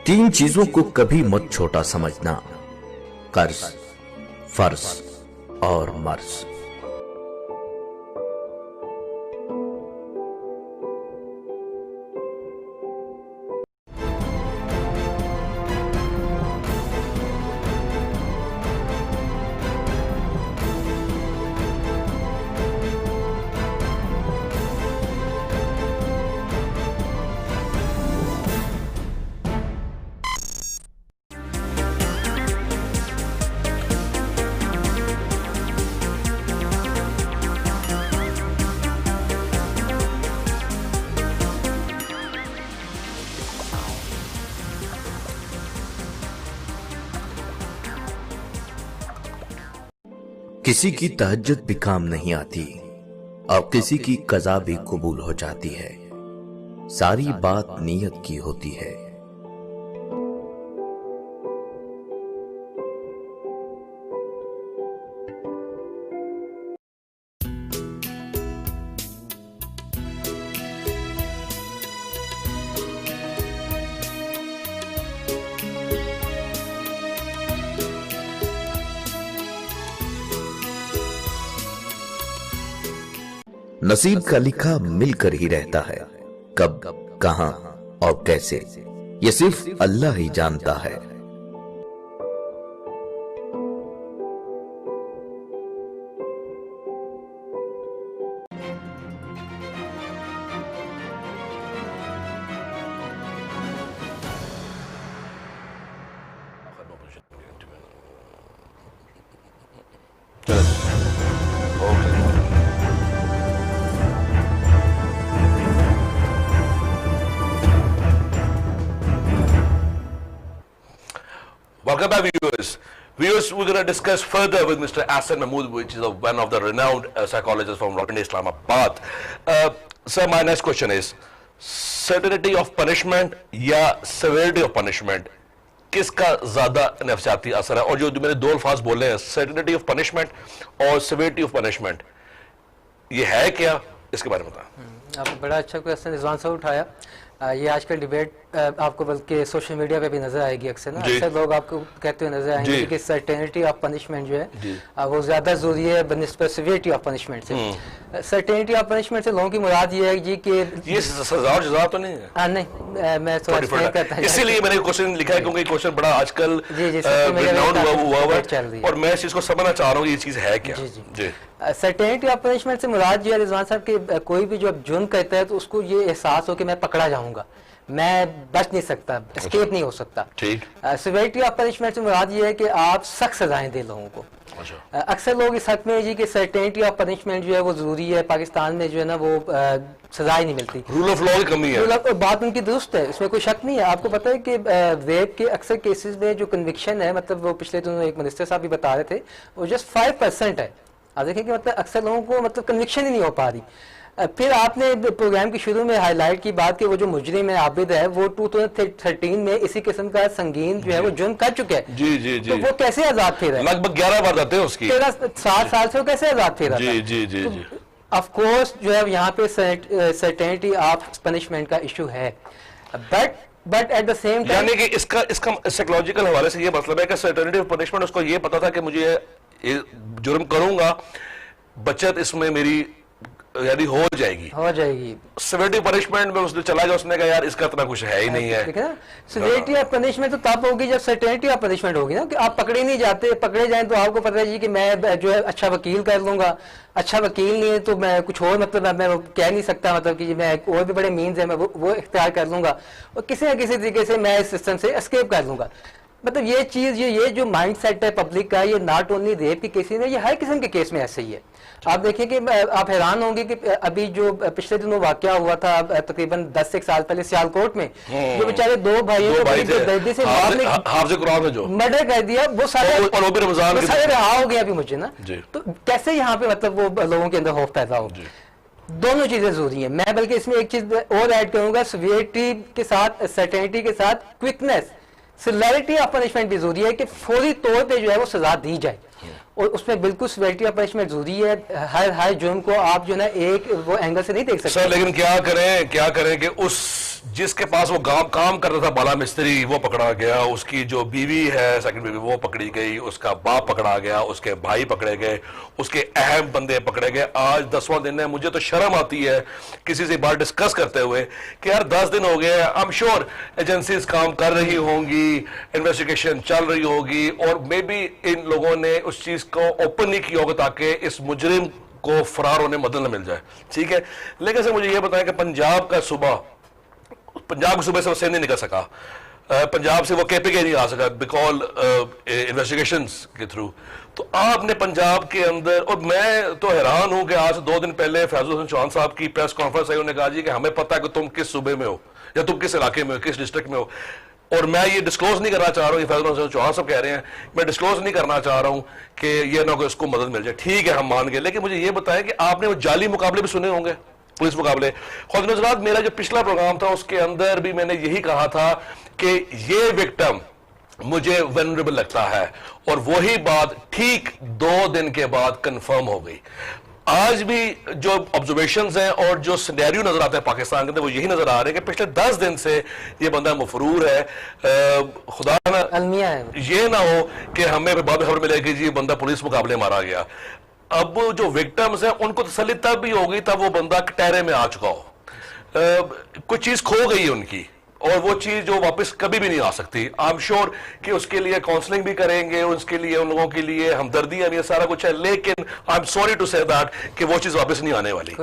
तीन चीजों को कभी मत छोटा समझना: कर्ज, फर्ज और मर्ज। किसी की तहज्जुद भी काम नहीं आती और किसी की कज़ा भी कबूल हो जाती है। सारी बात नीयत की होती है। नसीब का लिखा मिलकर ही रहता है, कब, कहां और कैसे ये सिर्फ अल्लाह ही जानता है।
Welcome back, viewers. Viewers, we're going to discuss further with Mr. Ahsan Mahmood, which is one of the renowned psychologists from Islamabad. Sir, my next question is, certainty of punishment या severity of punishment, किसका ज़्यादा नफसियाती असर है? और जो मैंने दो अल्फाज बोले हैं, certainty of punishment और severity of punishment, ये है क्या? इसके बारे में बताएं।
आपने बड़ा अच्छा क्वेश्चन रिजवान साहब उठाया। ये आजकल डिबेट आपको बल्कि सोशल मीडिया पे भी नजर आएगी अक्सर ना, अक्सर लोग आपको कहते हुए नजर आएंगे कि सर्टेनिटी ऑफ पनिशमेंट जो है वो ज्यादा जरूरी है बनिस्बत सिवियरिटी ऑफ पनिशमेंट से। सर्टेनिटी ऑफ पनिशमेंट से लोगों की मुराद ये है जी कि
ये सजा और जज़ा तो नहीं है।
नहीं, मैं थोड़ा एक्सप्लेन करता हूं,
इसीलिए मैंने क्वेश्चन लिखा है क्योंकि क्वेश्चन बड़ा आजकल रिनाउंड हुआ है और मैं इस चीज को समझना चाह रहा हूँ ये चीज है क्या। जी
सर्टेनिटी ऑफ पनिशमेंट से मुराद जो है रिजवान साहब कि कोई भी जो जुर्म करता है तो उसको ये एहसास हो कि मैं पकड़ा जाऊंगा, मैं बच नहीं सकता, एस्केप नहीं हो सकता।
ठीक।
सिवियरिटी ऑफ पनिशमेंट से मुराद ये है कि आप सख्त सजाएं दें लोगों को। अक्सर लोग इस हक में जी कि सर्टेनिटी ऑफ पनिशमेंट जो है वो जरूरी है, पाकिस्तान में जो है ना वो सजा ही नहीं मिलती,
रूल ऑफ लॉ की कमी है।
बात उनकी दुरुस्त है, इसमें कोई शक नहीं है। आपको पता है कि रेप के अक्सर केसेस में जो कन्विक्शन है, मतलब वो पिछले दिनों एक मिनिस्टर साहब भी बता रहे थे, वो जस्ट 5% है। आप देखें कि मतलब अक्सर लोगों को मतलब कन्विक्शन ही नहीं हो पा रही। फिर आपने प्रोग्राम के शुरू में हाईलाइट की बात कि वो जो मुजरिम है आबिद है वो 2013 में इसी किस्म का संगीन जो है वो जुर्म कर चुके हैं।
जी जी जी।
तो वो कैसे आजाद फिर है?
लगभग 11 बार जाते हैं उसकी।
7 साल से वो कैसे आजाद फिर
जी जी जी जी।
ऑफ कोर्स जो है यहाँ पे सर्टेनिटी ऑफ पनिशमेंट का इशू है, but at the same time
यानी कि इसका साइकोलॉजिकल हवाले से ये मतलब है कि सर्टेनिटी ऑफ पनिशमेंट, उसको ये पता था कि मुझे ये जुर्म करूंगा, बचत इसमें मेरी यानी हो जाएगी। सिवियरिटी पनिशमेंट में उसने चला गया, उसने कहा यार इसका इतना कुछ है ही नहीं है।
ठीक है ना, सिवियरिटी ऑफ पनिशमेंट तो तब होगी जब सर्टेनिटी ऑफ पनिशमेंट होगी ना, कि आप पकड़े नहीं जाते, पकड़े जाएं तो आपको पता है जी कि मैं जो है अच्छा वकील कर लूंगा, अच्छा वकील नहीं है तो मैं कुछ और मतलब मैं कह नहीं सकता, मतलब कि मैं और भी बड़े मीन्स है मैं वो इख्तियार कर लूंगा और किसी न किसी तरीके से मैं इस सिस्टम से एस्केप कर लूंगा। मतलब ये चीज ये जो माइंड सेट है पब्लिक का, ये नॉट ओनली रेप के केसेस में, ये हर किस्म के केस में ऐसे ही है। आप देखिए कि आप हैरान होंगे कि अभी जो पिछले दिनों वाकया हुआ था तकरीबन 10 एक साल पहले सियालकोट में, जो बेचारे दो भाइयों को दर्दी से मर्डर कर दिया, वो सारे रहा हो गया अभी मुझे ना। तो कैसे यहाँ पे मतलब वो लोगों के अंदर खौफ पैदा हो? दोनों चीजें जरूरी हैं। मैं बल्कि इसमें एक चीज और ऐड करूंगा, सिवियरिटी के साथ सर्टेनिटी के साथ क्विकनेस, सिवियरिटी ऑफ पनिशमेंट भी जरूरी है कि फौरी तौर पे जो है वो सजा दी जाए, और उसमें बिल्कुल सिवियरिटी ऑफ पनिशमेंट जरूरी है। हर जुर्म को आप जो ना एक वो एंगल से नहीं देख सकते।
सर लेकिन क्या करें कि उस जिसके पास वो काम करता था बाला मिस्त्री, वो पकड़ा गया, उसकी जो बीवी है सेकंड बीवी वो पकड़ी गई, उसका बाप पकड़ा गया, उसके भाई पकड़े गए, उसके अहम बंदे पकड़े गए। आज 10वां दिन है, मुझे तो शर्म आती है किसी से बात डिस्कस करते हुए कि यार 10 दिन हो गए, आई एम श्योर एजेंसीज काम कर रही होंगी, इन्वेस्टिगेशन चल रही होगी, और मे बी इन लोगों ने उस चीज को ओपन नहीं किया होगा ताकि इस मुजरिम को फरार होने मदद न मिल जाए। ठीक है, लेकिन सर मुझे यह बताएं कि पंजाब की सुबह से वो सिंध नहीं निकल सका, पंजाब से वो केपीके नहीं आ सका बिकॉज इन्वेस्टिगेशंस के थ्रू। तो आपने पंजाब के अंदर, और मैं तो हैरान हूं कि आज से 2 दिन पहले फैजुल हसन चौहान साहब की प्रेस कॉन्फ्रेंस आई, उन्होंने कहा जी कि हमें पता है कि तुम किस सूबे में हो या तुम किस इलाके में हो, किस डिस्ट्रिक्ट में हो। और मैं ये डिस्क्लोज नहीं करना चाह रहा हूँ, ये फैजल चौहान साहब कह रहे हैं, मैं डिस्क्लोज नहीं करना चाह रहा हूँ कि ये ना कोई उसको मदद मिल जाए, ठीक है हम मान गए, लेकिन मुझे ये बताएं कि आपने वो जाली मुकाबले भी सुने होंगे, पुलिस मुकाबले। खुद नजरात, मेरा जो पिछला प्रोग्राम था उसके अंदर भी मैंने यही कहा था कि ये विक्टिम मुझे वेनरेबल लगता है, और वही बात ठीक 2 दिन के बाद कंफर्म हो गई। आज भी जो ऑब्जर्वेशंस हैं और जो सिनेरियो नजर आते हैं पाकिस्तान के अंदर वो यही नजर आ रहे हैं कि पिछले 10 दिन से ये बंदा मफरूर है। खुदा ना
अलमिया है,
ये ना हो कि हमें बाद में खबर मिलेगी जी ये बंदा पुलिस मुकाबले मारा गया। अब जो विक्टिम्स हैं उनको तसल्ली तब भी होगी तब वो बंदा कटहरे में आ चुका हो, कुछ चीज खो गई है उनकी, और वो चीज जो वापस कभी भी नहीं आ सकती। आई एम श्योर कि उसके लिए काउंसलिंग भी करेंगे, उसके लिए उन लोगों के लिए हमदर्दियां भी, सारा कुछ है, लेकिन I am sorry to say that कि वो चीज वापस नहीं आने वाली।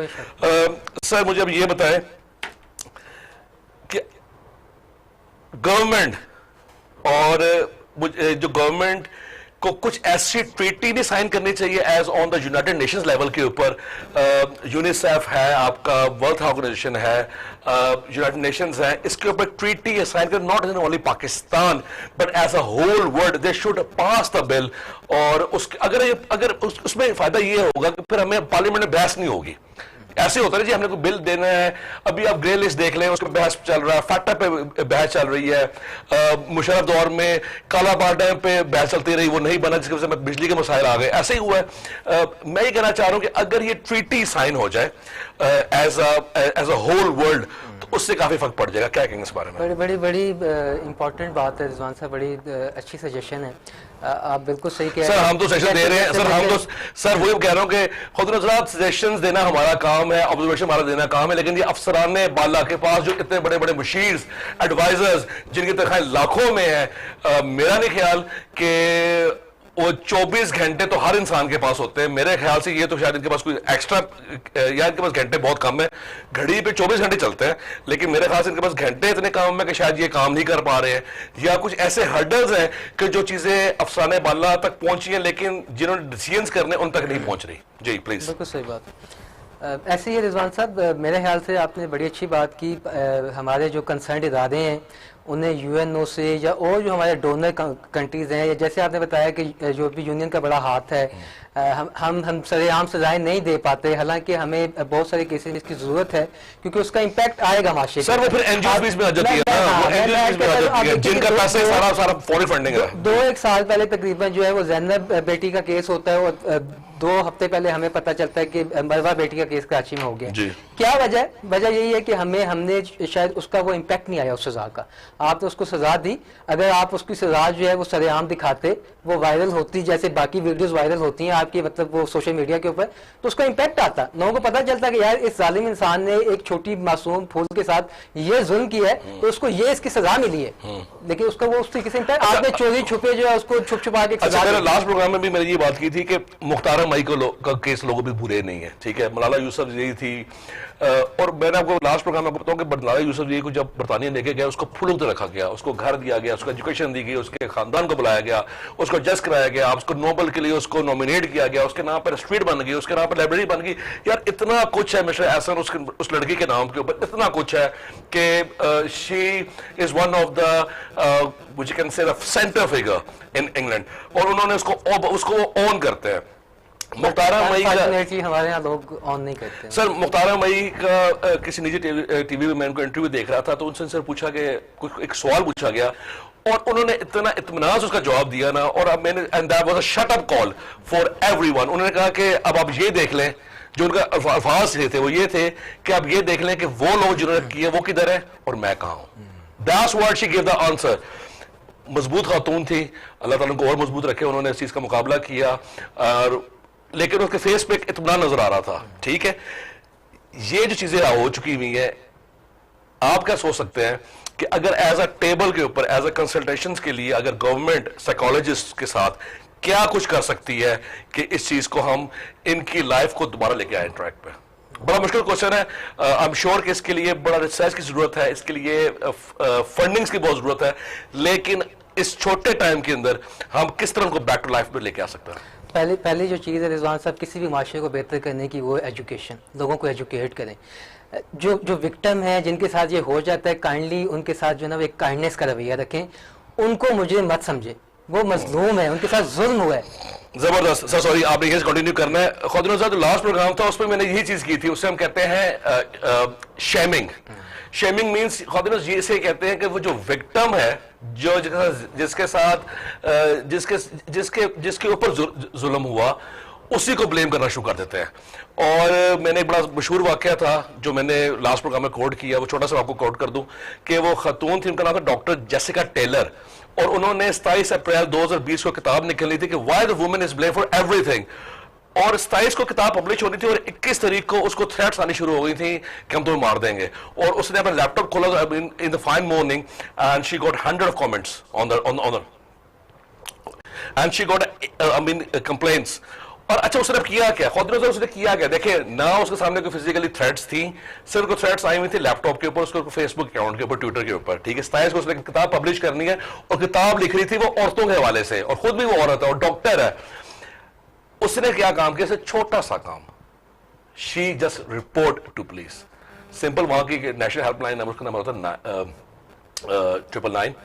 सर मुझे अब ये बताएं कि गवर्नमेंट और जो गवर्नमेंट को कुछ ऐसी ट्रीटी भी साइन करनी चाहिए as on the United Nations level के ऊपर। यूनिसेफ है, आपका वर्ल्ड ऑर्गेनाइजेशन है, यूनाइटेड नेशंस है, इसके ऊपर ट्रीटी साइन कर, not in only Pakistan but as a whole world they should pass the bill. और उसके अगर उसमें फायदा ये होगा कि फिर हमें पार्लियामेंट में बहस नहीं होगी। ऐसे होता है जी हमने कोई बिल देना है, अभी आप ग्रे लिस्ट देख लें, उसमें बहस चल रहा है, फैक्टा पे बहस चल रही है, मुशर्रफ दौर में काला बार पे बहस चलती रही, वो नहीं बना जिसकी वजह से बिजली के मसाइल आ गए, ऐसे ही हुआ है। मैं ये कहना चाह रहा हूं कि अगर ये ट्रीटी साइन हो जाए एज अ होल वर्ल्ड तो उससे काफी फर्क पड़ जाएगा। क्या कहेंगे इस बारे में?
बड़ी इंपॉर्टेंट बात है रिजवान साहब, बड़ी अच्छी सजेशन है, आप बिल्कुल सही कह रहे
हैं। सर
हैं।
हम तो सजेशन दे रहे हैं सर, हम तो सर वही कह रहा हूं कि खुद नजरात सजेशंस देना हमारा काम है, ऑब्जर्वेशन हमारा देना काम है, लेकिन ये अफसराने बाला के पास जो इतने बड़े बड़े मुशीर्स एडवाइजर्स जिनकी तनख्वाहें लाखों में है, मेरा नहीं ख्याल कि वो 24 घंटे तो हर इंसान के पास होते हैं। मेरे ख्याल से ये तो शायद इनके पास कोई एक्स्ट्रा, या इनके पास घंटे बहुत कम है, घड़ी पे 24 घंटे चलते हैं, लेकिन मेरे ख्याल से इनके पास घंटे इतने कम है कि शायद ये काम नहीं कर पा रहे हैं, या कुछ ऐसे हर्डल्स हैं कि जो चीजें अफसाने बाला तक पहुंची हैं लेकिन जिन्होंने डिसीजंस करने उन तक नहीं पहुंच रही। जी प्लीज।
बिल्कुल सही बात। ऐसे ही रिजवान साहब, मेरे ख्याल से आपने बड़ी अच्छी बात की। हमारे जो कंसर्न इदारे हैं उन्हें यूएनओ से या और जो हमारे डोनर कंट्रीज हैं, या जैसे आपने बताया कि जो भी यूनियन का बड़ा हाथ है, हम सरेआम सजाएं नहीं दे पाते, हालांकि हमें बहुत सारे केसेस में इसकी जरूरत है क्योंकि उसका इम्पैक्ट आएगा माशरे
सर। वो फिर एनजीओ बीच में आ जाती है ना, वो एनजीओ बीच में आ जाती है जिनका पैसे सारा फॉरेन फंडिंग है।
2-1 साल पहले तकरीबन जो है वो ज़ैनब बेटी का केस होता है, और 2 हफ्ते पहले हमें पता चलता है कि मरवा बेटी का केस कराची में हो गया। क्या वजह यही है कि हमने शायद उसका वो इम्पैक्ट नहीं आया उस सजा का। आपने उसको सजा दी, अगर आप उसकी सजा जो है वो सरेआम दिखाते, वो वायरल होती जैसे बाकी वीडियोस वायरल होती हैं आपकी, मतलब वो सोशल मीडिया के ऊपर, तो उसका इम्पैक्ट आता, लोगों को पता चलता कि यार इस जालिम इंसान ने एक छोटी मासूम फूल के साथ ये जुल्म किया है, तो उसको ये इसकी सजा मिली है, लेकिन उसका वो उस तरीके से इम्पैक्ट आपने चोरी छुपे जो है उसको छुप छुपा के।
मेरे लास्ट प्रोग्राम में भी मैंने ये बात की थी कि मुख्तार मई का केस लोगों भी बुरे नहीं है, ठीक है, मलाला यूसुफ यही थी, और मैंने आपको लास्ट प्रोग्राम में बताऊं कि मलाला यूसुफ यही को जब बरतानिया लेके गया उसको फुल उतर रखा गया, उसको घर दिया गया, उसको एजुकेशन दी गई, उसके खानदान को बुलाया गया, उसको जज कराया गया, उसको नोबल के लिए उसको नॉमिनेट किया गया, उसके नाम पर स्ट्रीट बन गई, उसके नाम पर लाइब्रेरी बन गई। यार इतना कुछ है मिस्टर एहसन उस लड़की के नाम के ऊपर, इतना कुछ है कि she is one of the which you can say the centre figure in England, और उन्होंने उसको ऑन करते हैं। मुख्तारा मई का
हमारे यहाँ लोग ऑन नहीं करते
सर। मुख्तारा मई का किसी निजी टीवी में मैं उनको इंटरव्यू देख रहा था, तो उनसे सर पूछा कि कुछ एक सवाल पूछा गया और उन्होंने इतना इत्मीनान से उसका जवाब दिया ना, और अब मैंने and that was a shut up call for everyone. उन्होंने कहा कि अब आप ये देख लें, जो उनका अल्फाज थे वो ये थे कि आप ये देख लें कि वो लोग जिन्होंने किए वो किधर है और मैं कहाँ हूं। That's what she give the answer. मजबूत खातून थी, अल्लाह ताला उनको और मजबूत रखे, उन्होंने इस चीज का मुकाबला किया, और लेकिन उसके फेस पे इत्मीनान नजर आ रहा था। ठीक है, ये जो चीजें हो चुकी हुई है, आप क्या सोच सकते हैं कि अगर एज अ टेबल के ऊपर एज अ कंसल्टेशंस के लिए अगर गवर्नमेंट साइकोलॉजिस्ट के साथ क्या कुछ कर सकती है कि इस चीज को हम इनकी लाइफ को दोबारा लेके आए ट्रैक पे? बड़ा मुश्किल क्वेश्चन है। आई एम श्योर कि इसके लिए बड़ा रिसर्च की जरूरत है, इसके लिए फंडिंग्स की बहुत जरूरत है, लेकिन इस छोटे टाइम के अंदर हम किस तरह को बैक टू लाइफ में लेके आ सकते हैं?
पहली जो चीज़ है रिजवान साहब, किसी भी माशरे को बेहतर करने की वो एजुकेशन, लोगों को एजुकेट करें। जो जो विक्टिम है, जिनके साथ ये हो जाता है, काइंडली उनके साथ जो है ना वो एक काइंडनेस का रवैया रखें, उनको मुझे मत समझे, वो मजलूम है, उनके साथ जुल्म हुआ है।
जबरदस्त सर, सॉरी आपने ये कंटिन्यू करना है। खुद जो लास्ट प्रोग्राम था उसमें मैंने यही चीज की थी, उससे हम कहते हैं शेमिंग। शेमिंग मींस खुद ये से कहते हैं कि वो जो विक्टिम है, जो जिसके साथ जिसके ऊपर जुल्म हुआ, उसी को ब्लेम करना शुरू कर देते हैं। और मैंने एक बड़ा मशहूर वाकया था जो मैंने लास्ट प्रोग्राम में कोट किया, वो छोटा सा आपको कोट कर दूं कि वो खातून थी, उनका नाम था डॉक्टर जेसिका टेलर, और उन्होंने 27 अप्रैल 2020 को किताब निकली थी कि why the woman is blame for everything, और 27 को किताब पब्लिश होनी थी और 21 तारीख को उसको थ्रेट्स आनी शुरू हो गई थी कि हम तुम्हें मार देंगे। और उसने अपना लैपटॉप खोला in the fine morning and she got 100 comments on the end she got complaints. और अच्छा उसने किया क्या, खुद उसने किया क्या, देखिए ना उसके सामने कोई फिजिकली थ्रेट्स थी, सिर्फ को थ्रेट्स आई हुई थी लैपटॉप के ऊपर, उसके फेसबुक अकाउंट के ऊपर, ट्विटर के ऊपर, ठीक है। 27 को उसने किताब पब्लिश करनी है और किताब लिख रही थी वो औरतों के हवाले से, और खुद भी वो औरत है और डॉक्टर है। उसने क्या काम किया, छोटा सा काम, she just report to police, simple. वहां की नेशनल हेल्पलाइन नंबर, उसका नंबर होता है 999।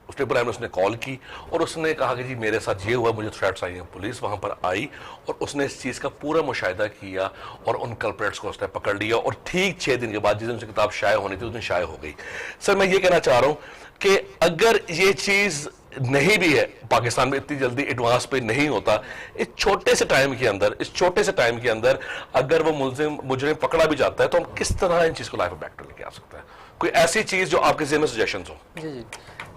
उस 999 में उसने कॉल की और उसने कहा कि जी मेरे साथ ये हुआ, मुझे थ्रेट्स आई हैं। पुलिस वहां पर आई और उसने इस चीज का पूरा मुशाहिदा किया और उन कल्प्रेट्स को उसने पकड़ लिया, और ठीक 6 दिन के बाद जिस दिन उसकी किताब शाये होनी थी उस दिन शाये हो गई। सर मैं ये कहना चाह रहा हूं कि अगर ये चीज नहीं भी है पाकिस्तान में, इतनी जल्दी एडवांस पे नहीं होता, इस छोटे से टाइम के अंदर अगर वो मुजरिम पकड़ा भी जाता है, तो हम किस तरह इन चीज को लाइफ में बैक लेके आ सकते हैं? कोई ऐसी चीज जो आपके ज़हन में सजेशंस हो?
जी जी,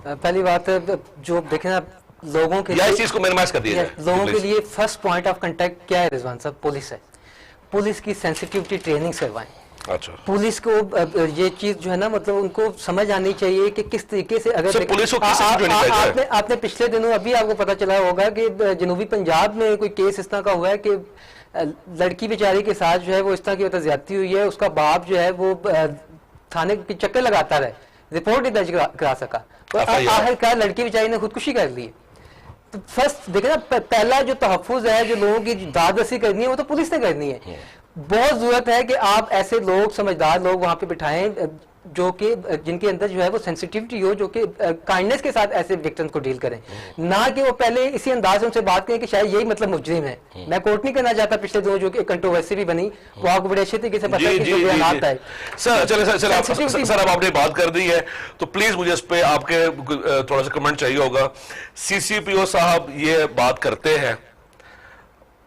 पहली बात है जो देखें ना, लोगों के
या इस चीज को मिनिमाइज कर दिया जाए।
लोगों के लिए फर्स्ट पॉइंट ऑफ कांटेक्ट क्या है रिजवान साहब? पुलिस है। पुलिस की सेंसिटिविटी ट्रेनिंग करवाएं।
अच्छा,
पुलिस को ये चीज जो है ना, मतलब उनको समझ आनी चाहिए कि किस तरीके से, अगर
पुलिस को किस चीज़ की ट्रेनिंग चाहिए?
आपने पिछले दिनों अभी आपको पता चला होगा कि जनूबी पंजाब में कोई केस इस तरह का हुआ है कि लड़की बेचारी के साथ जो है वो इस तरह की ज्यादती हुई है, उसका बाप जो है वो थाने के चक्कर लगाता रहे, रिपोर्ट नहीं दर्ज करा सका, तो आखिरकार लड़की बेचारी ने खुदकुशी कर ली। तो फर्स्ट देखे ना, पहला जो तहफ़्फ़ुज़ है, जो लोगों की दादरसी करनी है, वो तो पुलिस ने करनी है। बहुत जरूरत है कि आप ऐसे लोग, समझदार लोग वहां पे बिठाएं जो कि जिनके अंदर जो है वो सेंसिटिविटी हो, जो कि काइंडनेस के साथ ऐसे विक्टिम्स को डील करें, ना कि वो पहले इसी अंदाज से उनसे बात करें कि शायद यही मतलब मुजरिम है। मैं कोर्ट नहीं करना चाहता, पिछले दिनों जो कि कंट्रोवर्सी भी बनी, वो आपको बड़े अच्छे तरीके से पता है कि जो बयान है।
सर अब आपने बात कर दी है तो प्लीज मुझे इस पे आपके थोड़ा सा कमेंट चाहिए होगा। सीसीपीओ साहब ये बात करते हैं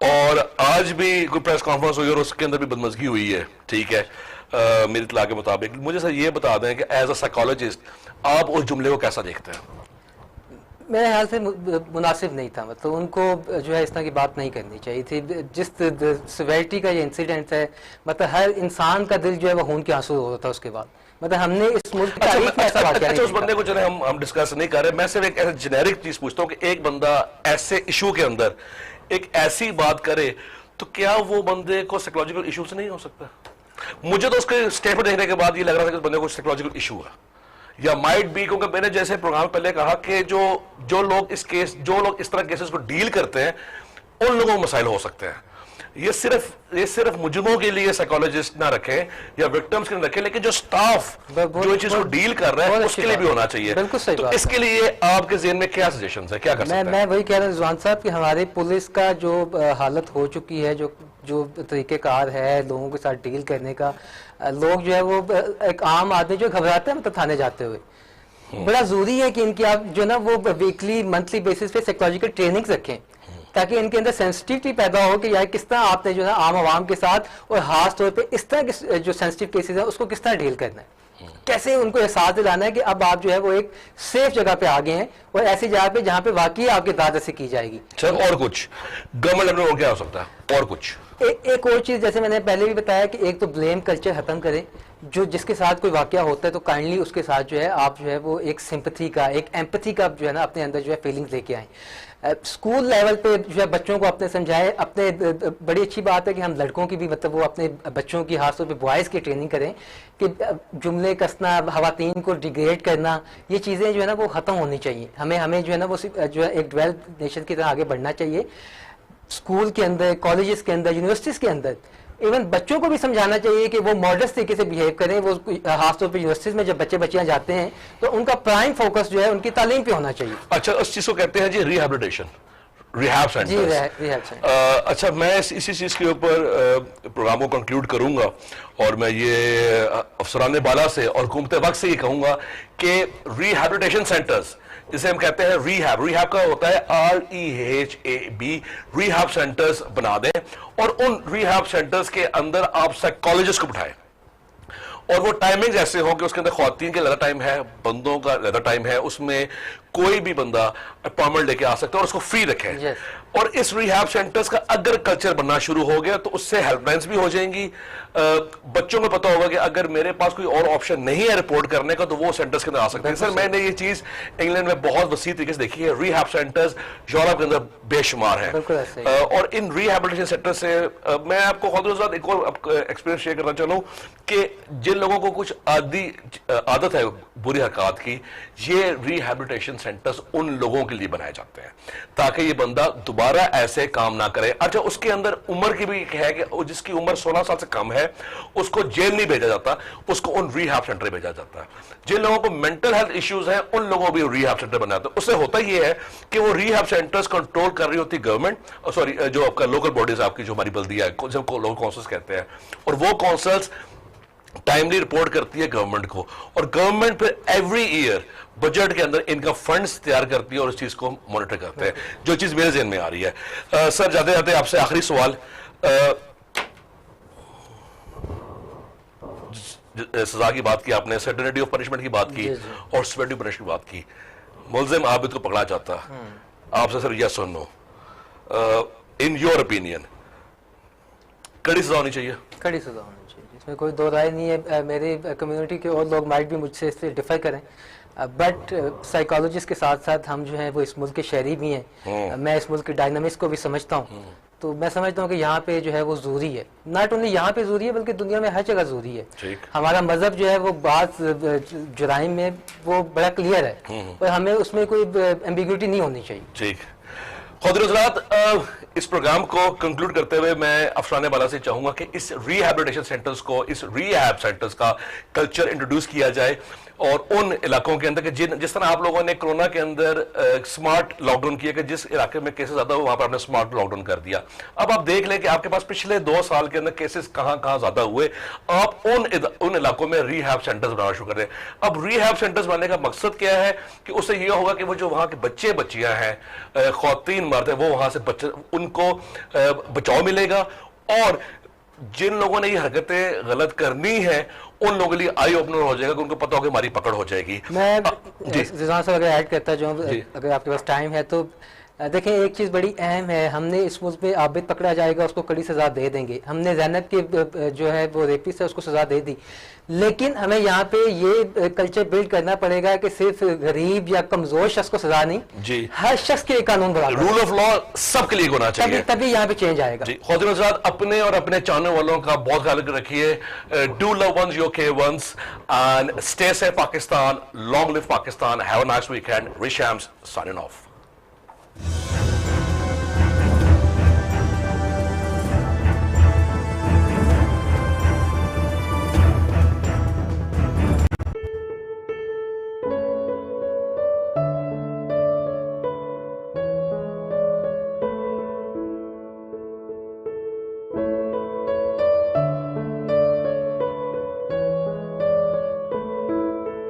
और आज भी कोई प्रेस कॉन्फ्रेंस हुई और उसके अंदर भी बदमज़गी हुई है, ठीक है, मेरी इत्तला के मुताबिक। मुझे सर ये बता दें कि एज अ साइकोलॉजिस्ट आप उस जुमले को कैसा देखते हैं?
मेरे ख्याल से मुनासिब नहीं था, मतलब उनको जो है इस तरह की बात नहीं करनी चाहिए थी। जिस सिवियरिटी का ये इंसिडेंट है, मतलब हर इंसान का दिल जो है वो खून के आंसू होता था उसके बाद। मतलब हमने इस मुल्क की तारीख में ऐसा वाक़या नहीं
उस बंदे को चले हम डिस्कस नहीं कर रहे, मैं सिर्फ एक ऐसा जेनेरिक चीज पूछता हूँ कि एक बंदा ऐसे इशू के अंदर एक ऐसी बात करे तो क्या वो बंदे को साइकोलॉजिकल इशू से नहीं हो सकता? मुझे तो उसके स्टेटमेंट देखने के बाद ये लग रहा था कि उस बंदे को साइकोलॉजिकल इशू है, या माइट बी, क्योंकि मैंने जैसे प्रोग्राम पहले कहा कि जो लोग इस तरह केसेस को डील करते हैं उन लोगों को मसाइल हो सकते हैं। ये सिर्फ मुजरिमों के लिए साइकोलॉजिस्ट ना रखें या विक्टिम्स के लिए रखें, लेकिन जो स्टाफ जो चीज को डील कर रहा है उसके लिए भी होना चाहिए।
बिल्कुल सही
तो इसके लिए आपके ज़हन में क्या सजेशंस है, क्या कर सकते हैं?
मैं वही कह रहा हूँ रिजवान साहब कि हमारी पुलिस का जो हालत हो चुकी है, जो तरीक़ेकार है लोगों के साथ डील करने का, लोग जो है वो एक आम आदमी जो घबराते हैं मतलब थाने जाते हुए, बड़ा जरूरी है कि इनकी आप जो ना वो वीकली मंथली बेसिस पे साइकोलॉजिकल ट्रेनिंग रखें, ताकि इनके अंदर सेंसिटिविटी पैदा हो कि यार किस तरह आपने जो है आम आवाम के साथ और खास तौर पे इस तरह के जो सेंसिटिव केसेस है उसको किस तरह डील करना है, कैसे उनको एहसास दिलाना है कि अब आप जो है वो एक सेफ जगह पे आ गए हैं और ऐसी जगह पे जहाँ पे वाकई आपकी दादरसी की जाएगी।
सर और कुछ गवर्नमेंट में क्या हो सकता है? और कुछ
एक और चीज, जैसे मैंने पहले भी बताया कि एक तो ब्लेम कल्चर खत्म करें, जो जिसके साथ कोई वाकया होता है तो काइंडली उसके साथ जो है आप जो है वो एक सिंपैथी का, एक एम्पैथी का जो है ना अपने अंदर जो है फीलिंग्स लेके आए। स्कूल लेवल पे जो है बच्चों को अपने समझाएं। अपने बड़ी अच्छी बात है कि हम लड़कों की भी मतलब वो अपने बच्चों की खासतौर पे बॉयज़ की ट्रेनिंग करें कि जुमले कसना, खवातीन को डिग्रेड करना, ये चीज़ें जो है ना वो ख़त्म होनी चाहिए। हमें जो है ना वो जो है एक डेवलप्ड नेशन की तरह आगे बढ़ना चाहिए। स्कूल के अंदर, कॉलेजेस के अंदर, यूनिवर्सिटीज़ के अंदर इवन बच्चों को भी समझाना चाहिए कि वो मॉडर्न तरीके से बिहेव करें। वो खासतौर पर यूनिवर्सिटीज में जब बच्चे बच्चियां जाते हैं तो उनका प्राइम फोकस जो है उनकी तालीम पे होना चाहिए।
अच्छा, उस चीज को कहते हैं जी रिहैबिलिटेशन, रिहैब
जी
सेंटर्स।
Rehab centre.
अच्छा, मैं इसी चीज के ऊपर प्रोग्राम को कंक्लूड करूंगा और मैं ये अफसरान बाला से और हुकूमत वक्त से ये कहूंगा कि रिहैबिलिटेशन सेंटर्स, जिसे हम कहते हैं रिहैब, रिहैब का होता है REHAB, रिहैब सेंटर्स बना दें और उन रिहैब सेंटर्स के अंदर आप साइकोलॉजिस्ट को बिठाएं और वो टाइमिंग्स ऐसे हो कि उसके अंदर ख्वातीन का ज़्यादा टाइम है, बंदों का ज़्यादा टाइम है, उसमें कोई भी बंदा अपॉइंटमेंट लेके आ सकता है और उसको फ्री रखें।
Yes.
और इस रिहैब सेंटर्स का अगर कल्चर बनना शुरू हो गया तो उससे हेल्पलाइंस भी हो जाएंगी। बच्चों को पता होगा कि अगर मेरे पास कोई और ऑप्शन नहीं है रिपोर्ट करने का तो वो सेंटर्स के अंदर आ सकते हैं। सर, मैंने ये चीज इंग्लैंड में बहुत वसी तरीके से देखी है। रिहैब सेंटर्स यूरोप के अंदर बेशुमार हैं और इन रिहैबिलिटेशन सेंटर से मैं आपको खुद एक और एक्सपीरियंस शेयर करना चाहूँ कि जिन लोगों को कुछ आदत है बुरी हरकत की, ये रिहैबिलिटेशन सेंटर्स उन लोगों के लिए बनाए जाते हैं ताकि ये बंदा दोबारा ऐसे काम ना करे। अच्छा, उसके अंदर उम्र की भी है कि जिसकी उम्र 16 साल से कम है उसको जेल नहीं भेजा जाता, उसको उन रिहैब सेंटर भेजा जाता है। जिन लोगों को मेंटल हेल्थ इश्यूज हैं उन लोगों को भी रिहैब सेंटर बनाते हैं। उससे होता ये है कि वो रिहैब सेंटर्स कंट्रोल कर रही होती गवर्नमेंट, सॉरी जो आपका लोकल बॉडीज आपकी जो हमारी बल्दिया है, जिनको लोकल काउंसिल्स कहते हैं, और वो काउंसिल्स टाइमली रिपोर्ट करती है गवर्नमेंट को और गवर्नमेंट फिर एवरी ईयर बजट के अंदर इनका फंड्स तैयार करती है और उस चीज को मॉनिटर करते हैं, जो चीज मेरे ज़हन में आ रही है। सर, जाते जाते आपसे आखिरी सवाल, सजा की बात की आपने, सर्टेनिटी ऑफ पनिशमेंट की बात की और सेवेरिटी ऑफ पनिशमेंट की बात की। मुल्जिम आबिद को पकड़ा जाता, आपसे सर यस और नो, इन योर ओपिनियन कड़ी सजा होनी चाहिए?
कड़ी सजा होनी चाहिए, इसमें कोई दो राय नहीं है। मेरी कम्युनिटी के और लोग माइट भी मुझसे इससे डिफर करें, बट साइकोलॉजिस्ट के साथ साथ हम जो है वो इस मुल्क के शहरी भी हैं। मैं इस मुल्क के डायनामिक्स को भी समझता हूँ, तो मैं समझता हूँ कि यहाँ पे जो है वो जरूरी है, नॉट ओनली यहाँ पे जरूरी है बल्कि दुनिया में हर जगह जरूरी है। हमारा मजहब जो है वो बात जुराइम में वो बड़ा क्लियर है और हमें उसमें कोई एम्बिग्यूटी नहीं होनी चाहिए।
ठीक, खुद इस प्रोग्राम को कंक्लूड करते हुए मैं अफसरान बाला से चाहूंगा कि इस रिहैबिलिटेशन सेंटर्स को, इस रिहैब सेंटर्स का कल्चर इंट्रोड्यूस किया जाए और उन इलाकों के अंदर कि जिस तरह आप लोगों ने कोरोना के अंदर स्मार्ट लॉकडाउन किया कि जिस इलाके में केसेस ज्यादा हो वहां पर आपने स्मार्ट लॉकडाउन कर दिया। अब आप देख लें कि आपके पास पिछले 2 साल के अंदर केसेस कहां कहां ज्यादा हुए, आप उन इलाकों में रिहैब सेंटर्स बनाना शुरू कर दें। अब रिहैब सेंटर्स बनाने का मकसद क्या है कि उससे यह होगा कि वो जो वहां के बच्चे बच्चियां हैं, ख्वातीन मर्द है, वो वहां से उनको बचाव मिलेगा और जिन लोगों ने ये हरकतें गलत करनी है उन लोगों के लिए आई ओपनर हो जाएगा कि उनको पता हो कि हमारी पकड़ हो जाएगी।
मैं रिजवान साहब अगर ऐड करता जो अगर आपके पास टाइम है तो देखें, एक चीज़ बड़ी अहम है, हमने इस मुल्क में आबिद पकड़ा जाएगा उसको कड़ी सज़ा दे देंगे। हमने ज़ैनब के जो है वो रेपिस्ट है उसको सज़ा दे दी, लेकिन हमें यहाँ पे ये कल्चर बिल्ड करना पड़ेगा कि सिर्फ गरीब या कमजोर शख्स को सजा नहीं जी, हर शख्स के कानून बराबर, रूल ऑफ लॉ सबके लिए होना चाहिए, तभी यहाँ पे चेंज आएगा।
ख्वातीन हज़रात, अपने और अपने चाहने वालों का बहुत ख्याल रखिए। Do love ones your care ones and stay safe Pakistan, long live Pakistan, have a nice weekend. रिश हैम्स साइनिंग ऑफ।